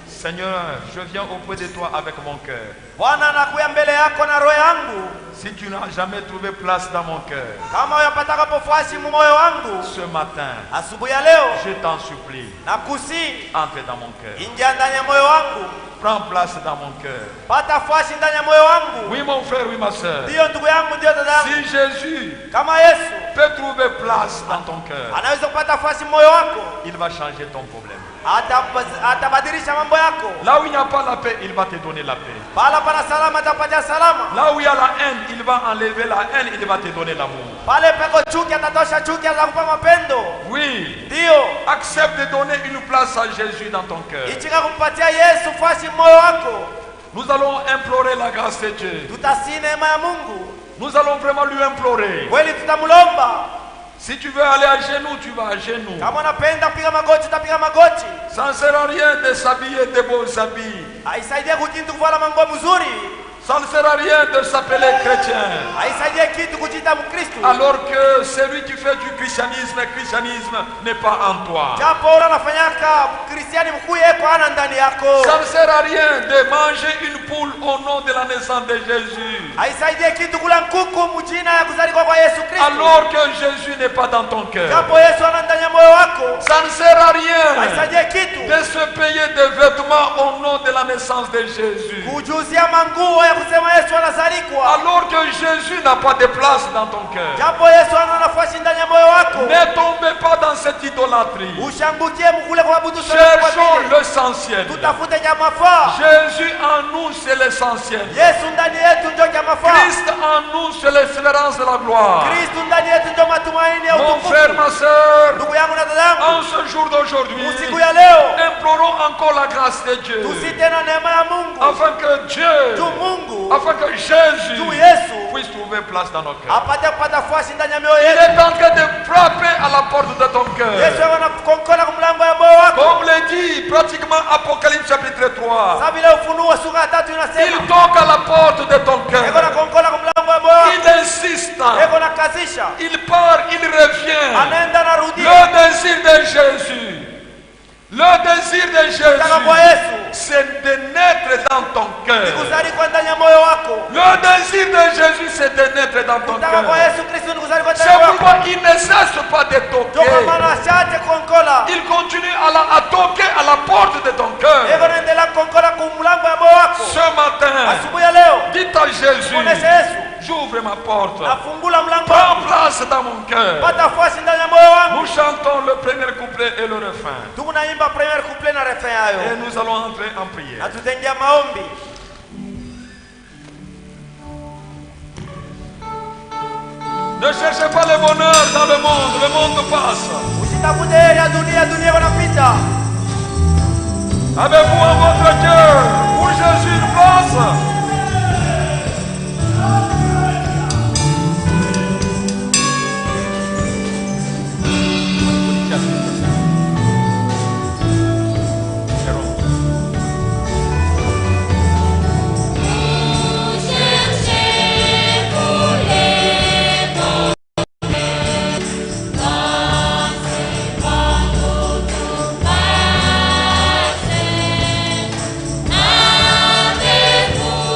Seigneur, je viens auprès de toi avec mon cœur. Bwana, nakuya mbele yako na roho yangu. Si tu n'as jamais trouvé place dans mon cœur, Kama uyapataka pofashi mu moyo wangu, ce matin, asubuhi ya leo je t'en supplie, nakusi, entre dans mon cœur. ingia ndani ya moyo wangu, Prends place dans mon cœur. pata fashi ndani ya moyo wangu. Oui, mon frère, oui, ma soeur. Ndiyo ndugu yangu, ndiyo dada yangu. Si Jésus Kama Yesu peut trouver place dans ton cœur, anaweza kupata fashi moyo wako, il va changer ton problème. atabadilisha mambo yako. Là où il n'y a pas la paix, il va te donner la paix. Pala pana salama, atapatia salama. Là où il y a la haine, il va enlever la haine, il va te donner l'amour. Pale peko chuki, atatosha chuki, atakupa mapendo. Oui, Ndiyo, accepte de donner une place à Jésus dans ton cœur. ichika kumpatia Yesu fashi moyo wako. Nous allons implorer la grâce de Dieu. Tutasi neema ya Mungu, Nous allons vraiment lui implorer. kweli tutamulomba. Si tu veux aller à genoux, tu vas à genoux. Kama unapenda kupiga magoti, utapiga magoti. Ça ne sert à rien de s'habiller de beaux habits. Haisaidie kujitu kuvala manguo mzuri. Ça ne sert à rien de s'appeler chrétien. Haisaidie kitu kujita Mkristo. Alors que celui qui fait du christianisme, le christianisme n'est pas en toi. Japo ula unafanyaka Kristiani mkuu yeko ana ndani yako. Ça ne sert à rien de manger une poule au nom de la naissance de Jésus. Haisaidie kitu kula nkuku mjina ya kuzaliwa kwa Yesu Kristo. Alors que Jésus n'est pas dans ton cœur. Japo Yesu ana ndani ya moyo wako. Ça ne sert à rien Haisaidie kitu de se payer des vêtements au nom de la naissance de Jésus. kujuzia manguo ya kusema Yesu anazalikwa. Alors que Jésus n'a pas de place dans ton cœur. Japo Yesu ana nafasi ndani ya moyo wako. Ne tombez pas dans cette idolâtrie. Ushambukie mkule kwa abudu Cherchons l'essentiel. tutafute jamaa faa. Jésus en nous, c'est l'essentiel. Yesu ndani yetu ndio jamaa faa. Christ en nous, c'est l'espérance de la gloire. Kristo ndani yetu ndio matumaini ya Mon utukufu. frère, ma soeur, Ndugu yangu na dada yangu, en ce jour d'aujourd'hui, usiku ya leo implorons encore la grâce de Dieu. tusite na neema ya Mungu. Afin que Dieu, Tu Mungu, afin que Jésus tu Yesu puisse trouver place dans nos cœurs. apate kupata fasi ndani ya mioyo Il yetu. est en train de frapper à la porte de ton cœur. Yesu anakonkola kwa mlango ya moyo wako. Comme le dit pratiquement Apocalypse chapitre 3. Sababu ile Ufunuo sura ya 3 inasema Il toque à la porte de ton eko cœur. nakonkola kwa mlango ya moyo wako. Il insiste. Eko nakazisha. Il part, il revient. Anaenda na rudia. Le désir de Jésus, le Le désir de Kutaka kwa Jésus, Yesu c'est de naître dans ton ni cœur. kuzaliwa ndani ya moyo wako. Le désir de Jésus, c'est de naître dans ton Kutaka kwa cœur. Yesu Kristo ni kuzaliwa ndani C'est ya moyo wako. pourquoi il ne cesse pas de Ndio kwa toquer. maana asiache kuongola. Il continue à toquer à la porte de ton cœur. Yeye anaendelea kuongola kwa mlango ya moyo wako. Ce matin, Asubuhi ya leo dites à Jésus, muoneshe Yesu, j'ouvre ma porte. nafungula mlango Prends wangu. place dans mon cœur. Pata nafasi ndani ya moyo wangu. Nous chantons le premier couplet et le refrain. Tunaimba premier couplet na refrain Et yayo. nous allons entrer en prière. Na tutaingia maombi. Ne cherchez pas le bonheur dans le monde passe. Usitafute heri ya dunia, dunia wanapita. Avez-vous en votre cœur pour Jésus une place? Avec vous.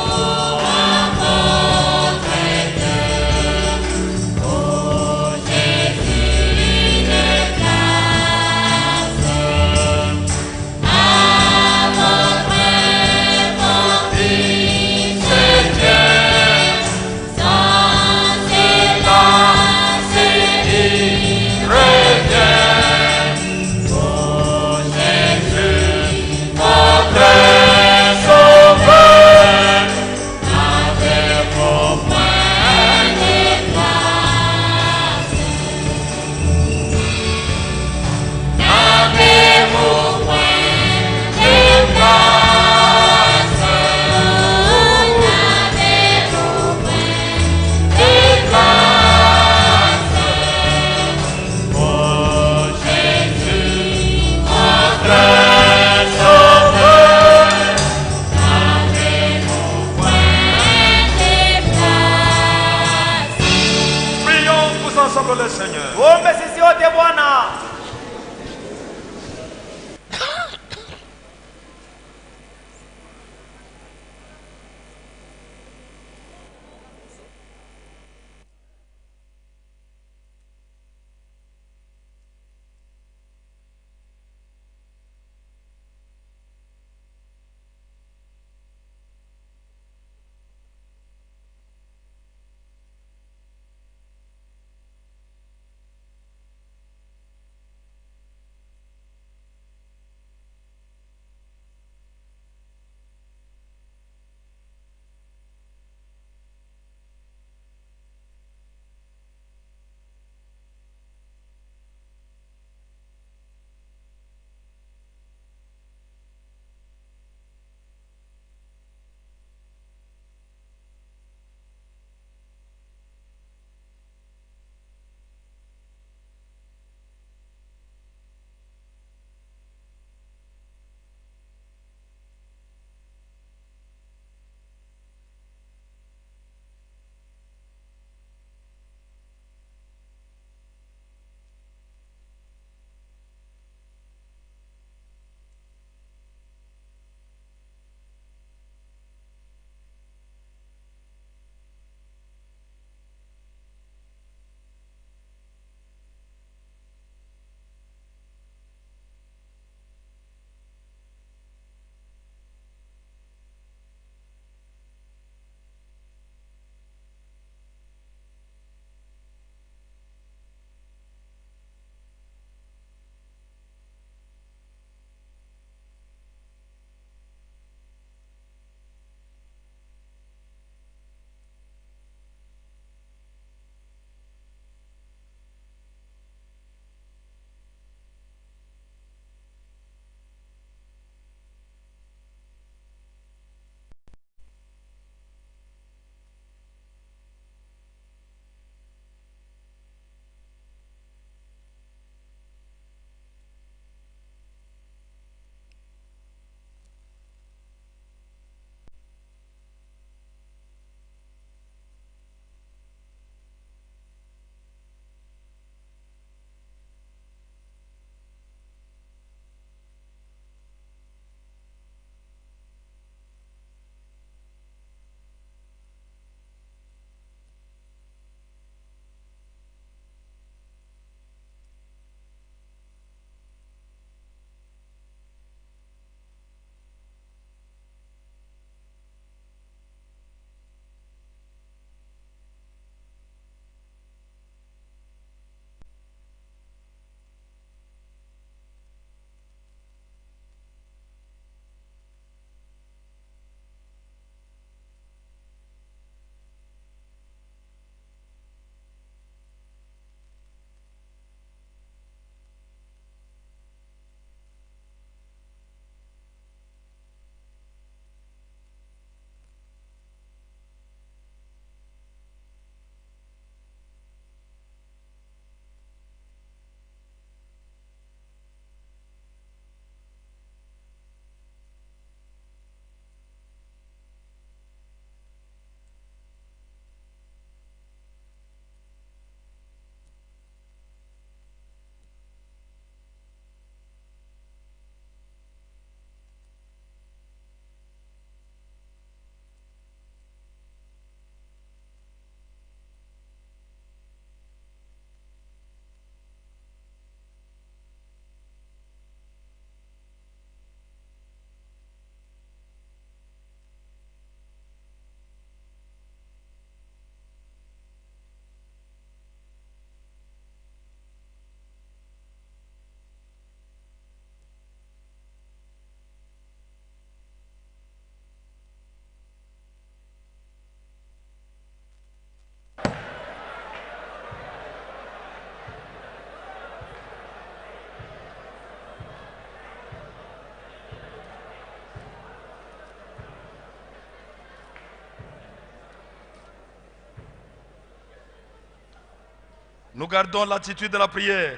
Nous gardons l'attitude de la prière.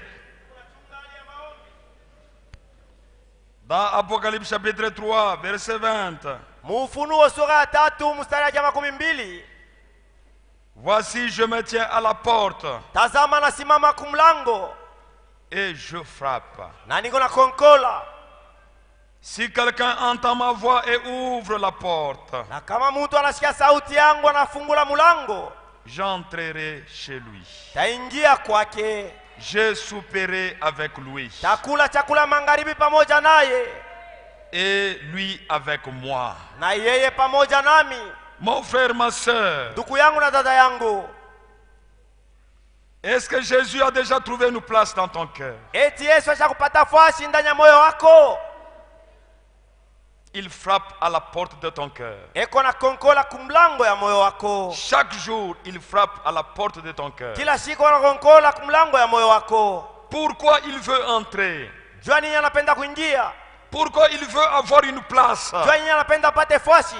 Dans Apocalypse chapitre 3, verset 20. Mufunuo sura ya 3 mstari wa 12. Voici, je me tiens à la porte Tazama nasimama kumlango et je frappe. na niko na konkola. Si quelqu'un entend ma voix et ouvre la porte, Na kama mtu anasikia sauti yangu anafungula mulango, j'entrerai chez lui. taingia kwake. Je souperai avec lui Takula chakula magharibi pamoja naye, et lui avec moi. na yeye pamoja nami. Mon frère, ma soeur, Ndugu yangu na dada yangu, est-ce que Jésus a déjà trouvé une place dans ton cœur? eti Yesu ashakupata fasi ndani ya moyo wako? Il frappe à la porte de ton cœur. Eko na konkola kumlango ya moyo wako. Chaque jour, il frappe à la porte de ton cœur. Kila siku na konkola kumlango ya moyo wako. Pourquoi il veut entrer? Jua nini anapenda kuingia? Pourquoi il veut avoir une place? Jua nini anapenda apate fasi?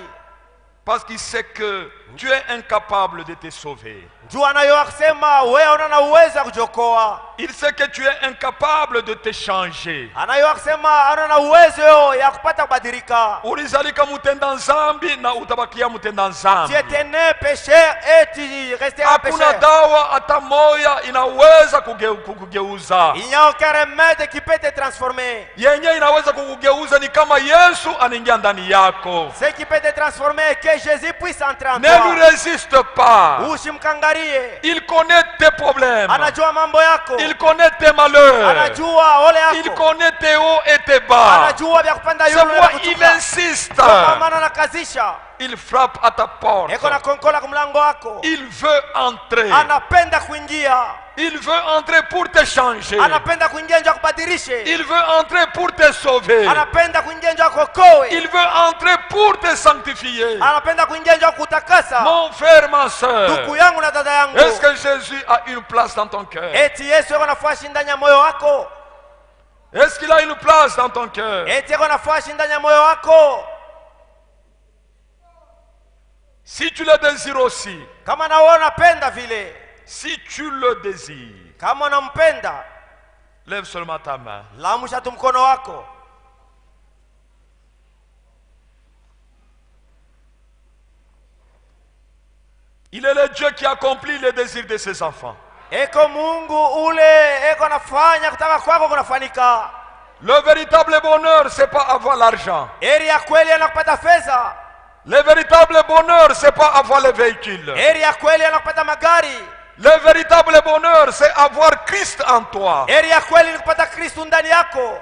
Parce qu'il sait que tu es incapable de te sauver. Jua nayo akisema wewe una uwezo kujokoa. Il sait que tu es incapable de te changer. Anayo akisema ana uwezo ya kupata kubadilika. Ulizalika mutenda nzambi na utabakia mutenda nzambi. Tu étais né pécheur et tu restais un Hakuna pécheur. dawa hata moya inaweza kugeuza. Il n'y a aucun remède qui peut te transformer. Yenye inaweza kukugeuza ni kama Yesu anaingia ndani yako. Ce qui peut te transformer est que Jésus puisse entrer en Ne lui toi. résiste pas. Usimkangarie. Il connaît tes problèmes. Anajua mambo yako. Il connaît tes malheurs. Anajua ole Il yako. connaît tes hauts et tes bas. Anajua vya kupanda C'est yule na pourquoi il kutuka. insiste. Kwa maana anakazisha. Il frappe à ta porte. Eko na konkola kumlango wako. Il veut entrer. Anapenda kuingia. Il veut entrer pour te changer. Anapenda kuingia nje akubadilishe. Il veut entrer pour te sauver. Anapenda kuingia nje akokoe. Il veut entrer pour te sanctifier. Anapenda kuingia nje akutakasa. Mon frère, ma soeur, Ndugu yangu na dada yangu. est-ce que Jésus a une place dans ton cœur? Eti Yesu yuko nafasi ndani ya moyo wako? Est-ce qu'il a une place dans ton cœur? Eti yuko nafasi ndani ya moyo wako? Si tu le désires aussi, Kama na wewe unapenda vile, si tu le désires, kama unampenda, lève seulement ta main. lamusha tu mkono wako. Il est le Dieu qui accomplit les désirs de ses enfants. Eko Mungu ule eko nafanya kutaka kwako kunafanika. Le véritable bonheur, c'est pas avoir l'argent. Heri ya kweli anakupata fedha. Le véritable bonheur, c'est pas avoir les véhicules. Heri ya kweli anakupata magari. Le véritable bonheur, c'est avoir Christ en toi. Heri ya kweli ni kupata Kristo ndani yako.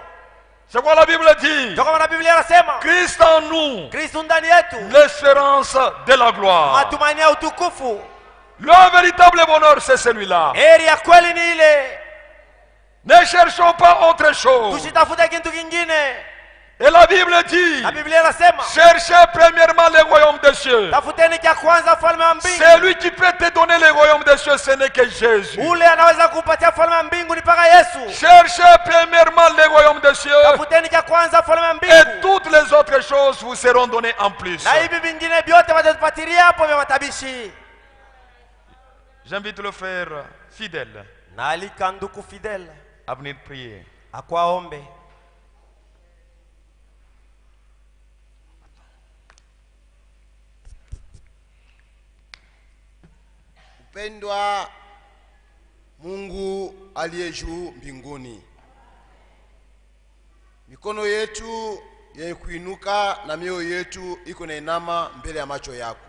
C'est quoi la Bible dit? Ndio kama na Biblia inasema, Christ en nous, Kristo ndani yetu, l'espérance de la gloire. matumaini ya utukufu. Le véritable bonheur, c'est celui-là. Heri ya kweli ni ile. Ne cherchons pas autre chose. Tusitafute kitu kingine. Et la Bible dit, Na Biblia inasema, cherchez premièrement le royaume des cieux. tafuteni cha kwanza ufalme wa mbingu. Celui qui peut te donner le royaume des cieux, ce n'est que Jésus. Ule anaweza kukupatia ufalme wa mbingu ni paka Yesu. Cherchez premièrement le royaume des cieux Tafuteni cha kwanza ufalme wa et mbingu. toutes les autres choses vous seront données en plus. Na hivi vingine vyote watatupatia hapo vya matabishi. J'invite le frère fidèle Na alika ndugu fidèle à venir prier. akwaombe. Mpendwa Mungu aliye juu mbinguni, mikono yetu yenye kuinuka na mioyo yetu iko na inama mbele ya macho yako.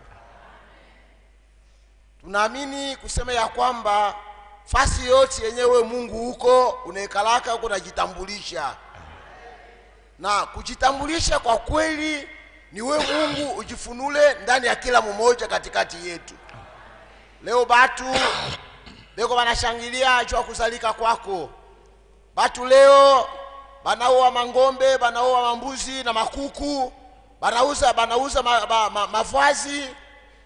Tunaamini kusema ya kwamba fasi yote yenyewe Mungu huko unaikalaka huko unajitambulisha. Na kujitambulisha kwa kweli ni we Mungu ujifunule ndani ya kila mmoja katikati yetu. Leo batu beko banashangilia jua kuzalika kwako. Batu leo banaua mangombe, banaua mambuzi na makuku, banauza mavazi,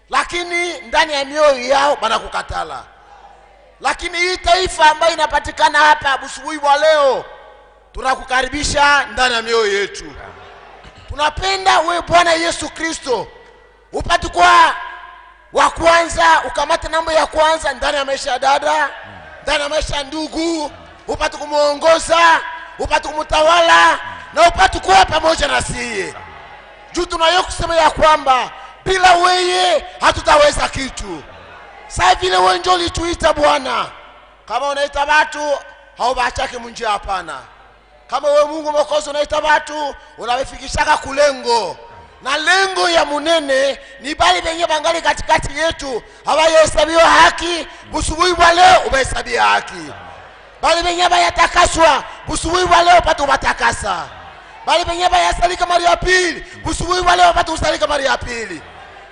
lakini ndani ya mioyo yao banakukatala. Lakini hii taifa ambayo inapatikana hapa busubuhi wa leo, tunakukaribisha ndani ya mioyo yetu. Tunapenda we Bwana Yesu Kristo upate kwa wa kwanza, ukamate namba ya kwanza ndani ya maisha ya dada, ndani ya maisha ya ndugu, upate kumuongoza, upate kumtawala na upate kuwa pamoja na sisi. Juu tunayo kusema ya kwamba bila wewe hatutaweza kitu. Sasa vile wewe ndio ulituita Bwana. Kama unaita watu haubachake munjia, hapana. Kama wewe Mungu Mwokozi unaita watu unawafikishaka kulengo. Na lengo ya munene ni bali benye bangali katikati yetu hawahesabiwa haki, busubuhi wa leo ubahesabia haki. Bali benye bayatakaswa busubuhi wa leo patu batakasa. Bali benye bayasalika mara ya pili busubuhi wa leo patu usalika mara ya pili.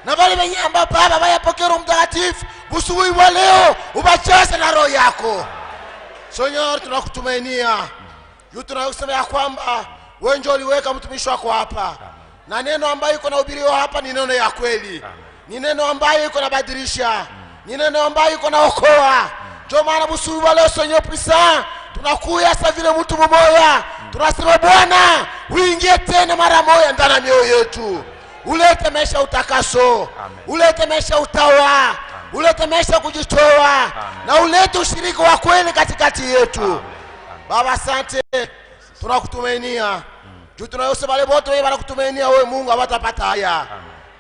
Na bali benye ambao Baba bayapokea Roho Mtakatifu busubuhi wa leo ubajaze na roho yako. Señor, tunakutumainia. Yu tunayosema ya kwamba wewe ndio uliweka mtumishi wako hapa. Na neno ambayo iko nahubiriwa hapa ni neno ya kweli. Ni neno ambayo iko nabadilisha. Ni neno ambayo iko naokoa. Ndio maana busubuhi wa leo Señor Pisa tunakuya sasa vile mtu mmoja. Tunasema Bwana, uingie tena mara moja ndani ya mioyo yetu. Ulete maisha utakaso. Ulete maisha utawa. Ulete maisha kujitoa. Na ulete ushiriki wa kweli katikati yetu. Baba asante, tunakutumainia. Juu tunayosema wale wote wewe wanakutumainia wewe Mungu hawatapata haya.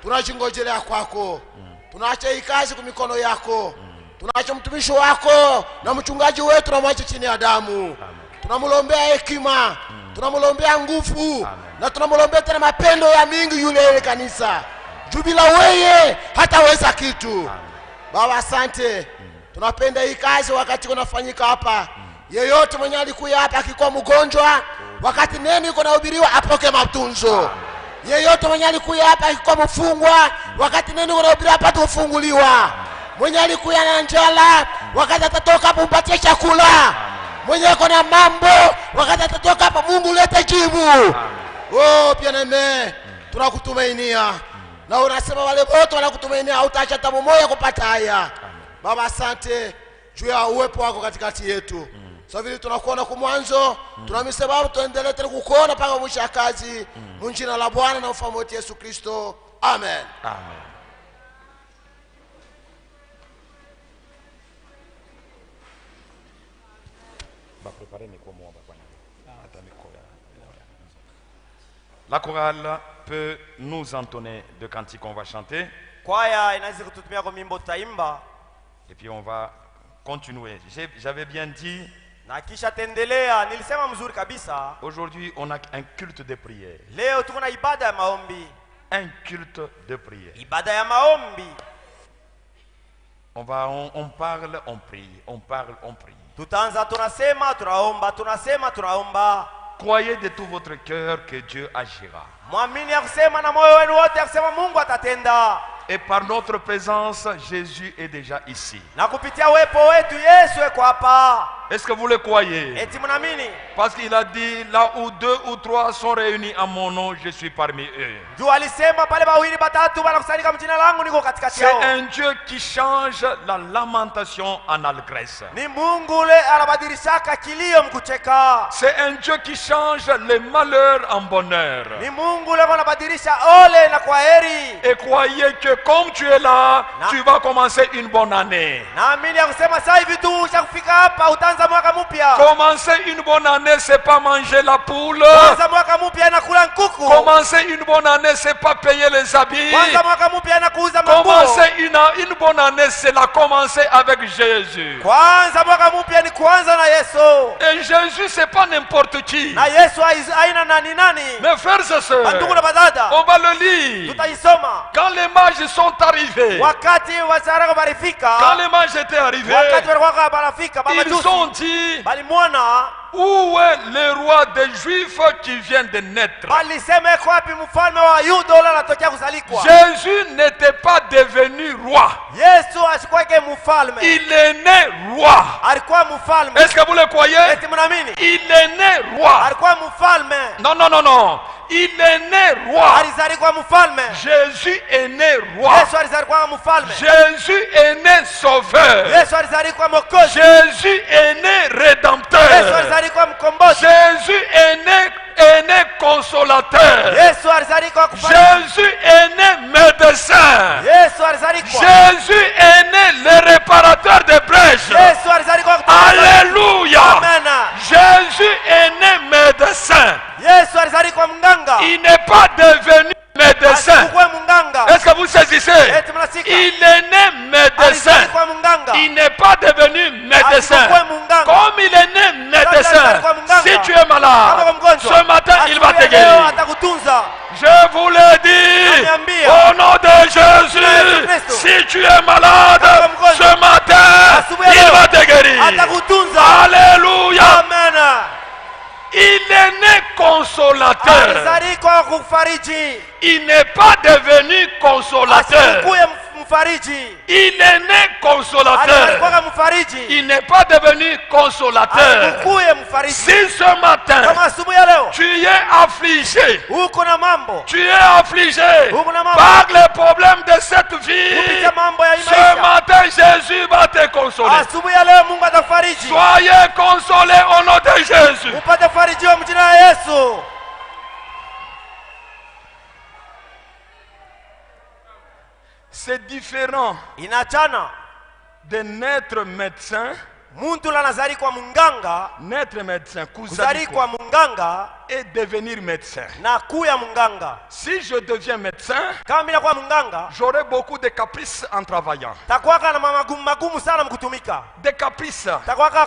Tunajingojelea kwako. Tunaacha hii kazi kwa mikono yako. Tunaacha mtumishi wako na mchungaji wetu na mwache chini ya damu. Tunamlombea hekima, tunamlombea nguvu, na tunamlombea tena mapendo ya mingi yule ile kanisa. Juu bila wewe hataweza kitu. Baba asante. Tunapenda hii kazi wakati kunafanyika hapa. Yeyote mwenye alikuja hapa akikuwa mgonjwa, wakati neno iko nahubiriwa apokee matunzo. Yeyote mwenye alikuja hapa akikuwa mfungwa, wakati neno iko nahubiriwa apate kufunguliwa. Mwenye alikuja na njala, wakati atatoka hapo mpatie chakula. Mwenye yuko na mambo, wakati atatoka hapo Mungu lete jibu. Oh, pia neme tunakutumainia. Na unasema wale wote wanakutumainia hautaacha tabu moja kupata haya. Baba asante juu ya uwepo wako katikati yetu. Sasa vile tunakuona kwa mwanzo, tunamisa Baba tuendelee tena kukuona mpaka mwisho wa kazi. Jina la Bwana na ufalme wa Yesu Kristo. Amen. Amen. La chorale peut nous entonner de cantiques qu'on va chanter. Kwaya inaweza kututumia kwa mimbo taimba. Et puis on va continuer. J'avais bien dit. Na kisha tendelea, nilisema mzuri kabisa. Aujourd'hui on a un culte de prière. Leo tuko na ibada ya maombi. Un culte de prière. Ibada ya maombi. On parle, on prie. On parle, on prie. Tutaanza tunasema, tunaomba, tunasema, tunaomba. Croyez de tout votre cœur que Dieu agira. Mwamini ya kusema na moyo wenu wote ya kusema Mungu atatenda. Et par notre présence, Jésus est déjà ici. Na kupitia uwepo wetu Yesu yuko hapa. Est-ce que vous le croyez? Eti mnaamini? Parce qu'il a dit, là où 2 ou 3 sont réunis à mon nom, je suis parmi eux. Juu alisema pale bawili batatu wanakusanyika mjina langu niko katikati yao. C'est un Dieu qui change la lamentation en allégresse. Ni Mungu ule anabadilishaka kilio mkucheka. C'est un Dieu qui change les malheurs en bonheur. Ni Mungu ule anabadilisha ole na kwaheri. Et croyez que comme tu es là, tu vas commencer une bonne année. Naamini ya kusema sasa hivi tu ushafika hapa utaanza mwaka mpya. Commencer une bonne année, c'est pas manger la poule. Kwanza mwaka mpya na kula nkuku. Commencer une bonne année, c'est pas payer les habits. Kwanza mwaka mpya na kuuza manguo. Commencer une bonne année, c'est la commencer avec Jésus. Kwanza mwaka mpya ni kuanza na Yesu. Et Jésus c'est pas n'importe qui. Na Yesu aina nani nani. Mes frères et sœurs, Ndugu na badada. on va le lire. Tutaisoma. Quand les mages sont arrivés, Wakati wasaraka barifika. quand les mages étaient arrivés, Wakati walikuwa barafika baba ils ont dit, balimwona. où est le roi des Juifs qui vient de naître? Balisema iko wapi mfalme wa Yuda ule anatokea kuzalikwa? Jésus n'était pas devenu roi. Yesu asikuweke mfalme. Il est né roi. Alikuwa mfalme. Est-ce que vous le croyez? Eti mnaamini? Il est né roi. Alikuwa mfalme. Non, non, non, non. Il est né roi. Alizaliwa mfalme. Jésus est né roi. Yesu alizaliwa mfalme. Jésus est né sauveur. Yesu alizaliwa mwokozi. Jésus est né Yesu rédempteur. alizaliwa mkombozi. Jésus est né consolateur. Yesu alizaliwa kufariji. Jésus est né médecin. Yesu alizaliwa. Jésus est né le réparateur des brèches. Yesu alizaliwa pas devenu médecin. Asikuwe munganga. Est-ce que vous saisissez? Eti mnasika. Il est né médecin. Alizaliwa munganga. Il n'est pas devenu médecin. Asikuwe munganga. Comme il est né médecin, alizaliwa munganga. si tu es malade, Kama mgonjwa, ce matin il va te asubuhi ya leo guérir. atakutunza. Je vous le dis, Naniambia. au nom de Jésus, Yesu Kristo. si tu es malade, Kama mgonjwa, ce matin, asubuhi ya il leo va te guérir. atakutunza. Alléluia. Amen. Il est né consolateur. Alizaliwa kufariji. Il n'est pas devenu consolateur. Asikuwe mfariji. Il est né consolateur. Alizaliwa mfariji. Il n'est pas devenu consolateur. Asikuwe mfariji. Si ce matin, Kama asubuhi ya leo tu es affligé, uko na mambo, tu es affligé Uko na mambo. par les problèmes de cette vie, kupitia mambo ya hii ce maisha, matin Jésus va te consoler. asubuhi ya leo Mungu atafariji. Soyez consolés au nom de Jésus. Upate farijiwa mjina la Yesu. C'est différent Inachana de naître médecin, muntu lanazaliwa munganga, naître médecin, kuzaliwa munganga et devenir médecin. na kuya munganga. Si je deviens médecin, Kama mimi nakuwa munganga, j'aurai beaucoup de caprices en travaillant. takwaka na magumu magumu sana mkutumika. Des caprices. Takwaka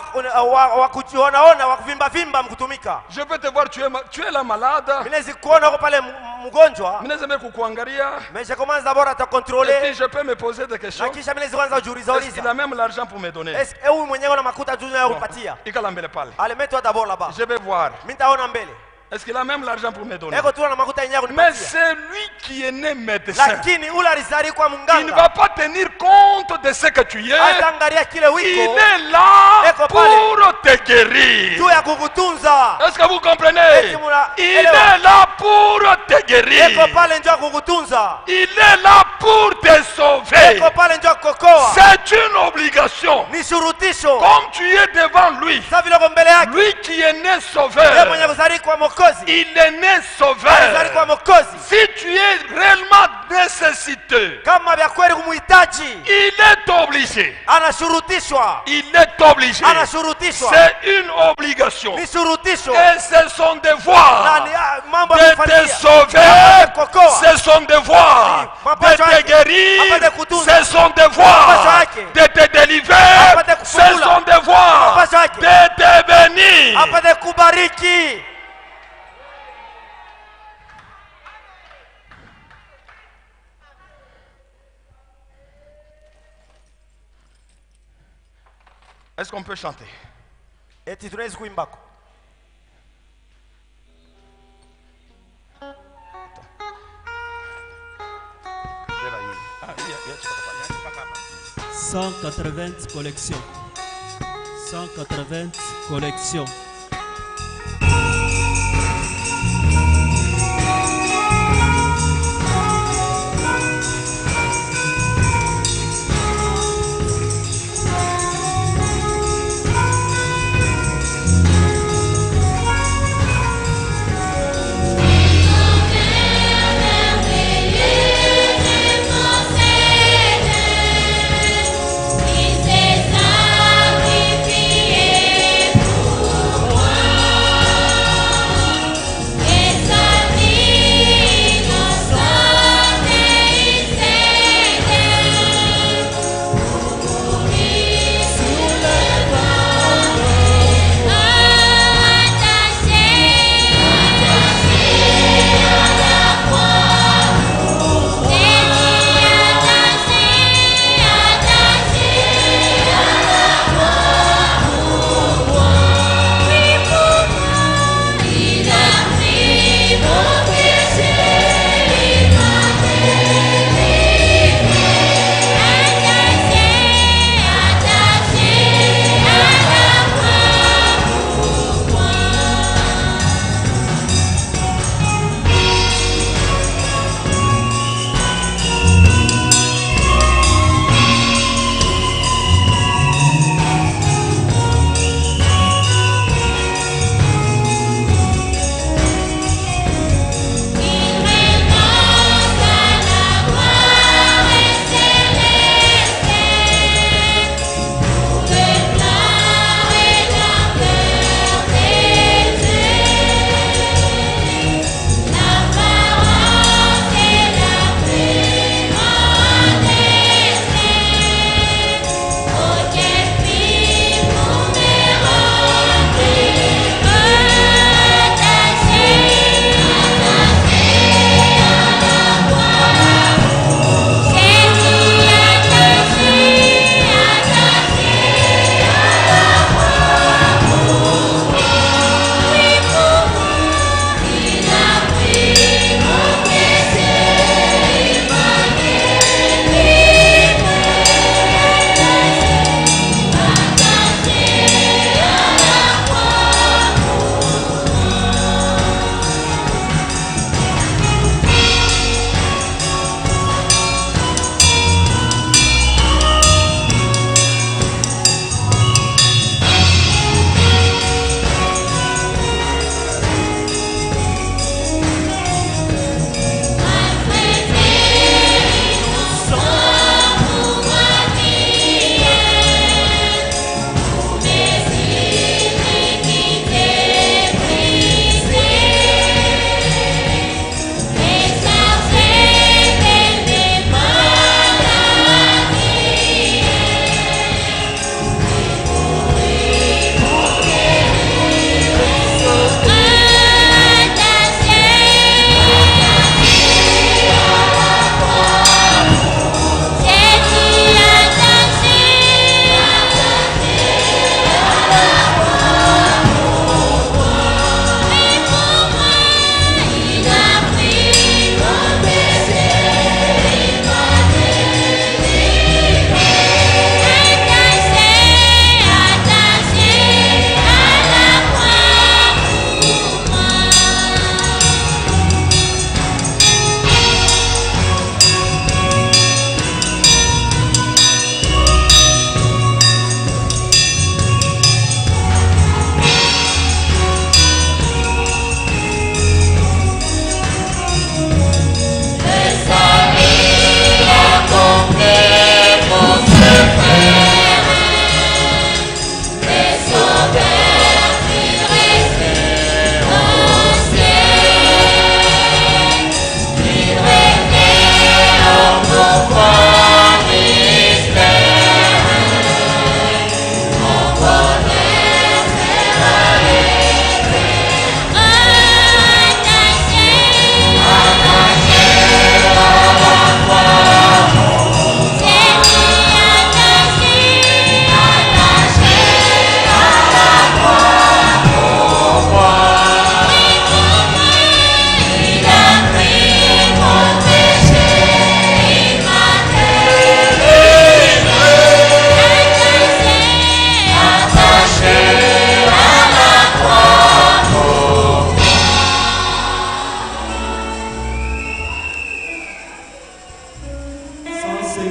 wa kujionaona wa kuvimba vimba mkutumika. Je peux te voir, tu es là malade. Mimi nzikuona uko pale mgonjwa, Mimi naweza kukuangalia. mesha komanza bora Et puis atakontrole. je peux me poser des questions. Na kisha mimi nzikuanza ujiuliza Est-ce qu'il uliza. a même l'argent pour me donner? Huyu mwenyewe na makuta tu ya kupatia. Ikala mbele pale. Alimetwa dabora laba. Je vais voir. Mimi nitaona mbele. Est-ce qu'il a même l'argent pour me donner? Eko tu na makuta yenyewe Mais kunipatia. c'est lui qui est né médecin. Lakini ule alizaliwa Il ne munganga. va pas tenir compte de ce que tu es. Ataangalia kile Il wiko est là Eko pour te guérir. juu ya kukutunza. Est-ce que vous comprenez? Eti muna- Il elewa. est là pour te guérir. Eko pale njoo kukutunza. Il est là pour te sauver. Eko pale njoo kukokoa. C'est une obligation. Ni shurutisho. Comme tu es devant lui, Sasa vile uko mbele yake. lui qui est né Yeye sauveur, mwenye kuzaliwa mwokozi. il est né Alizaliwa sauveur. mwokozi. Si tu es réellement nécessiteux, Kama vya kweli kumuhitaji, il est obligé. anashurutishwa. Il est obligé. Anashurutishwa. C'est une obligation. Ni shurutisho. Et c'est son Na devoir ni mambo ya de te kufanyia. sauver. Kukokoa. C'est son devoir de te guérir. C'est son devoir de te délivrer. C'est son devoir de te bénir. Apate kubariki. Est-ce qu'on peut chanter? Eti tunaweza kuimbako. Ah, il y a- tu peux pas. 180 collections. 180 collections. Il s'est sacrifié pour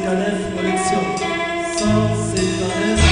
159 collection. 159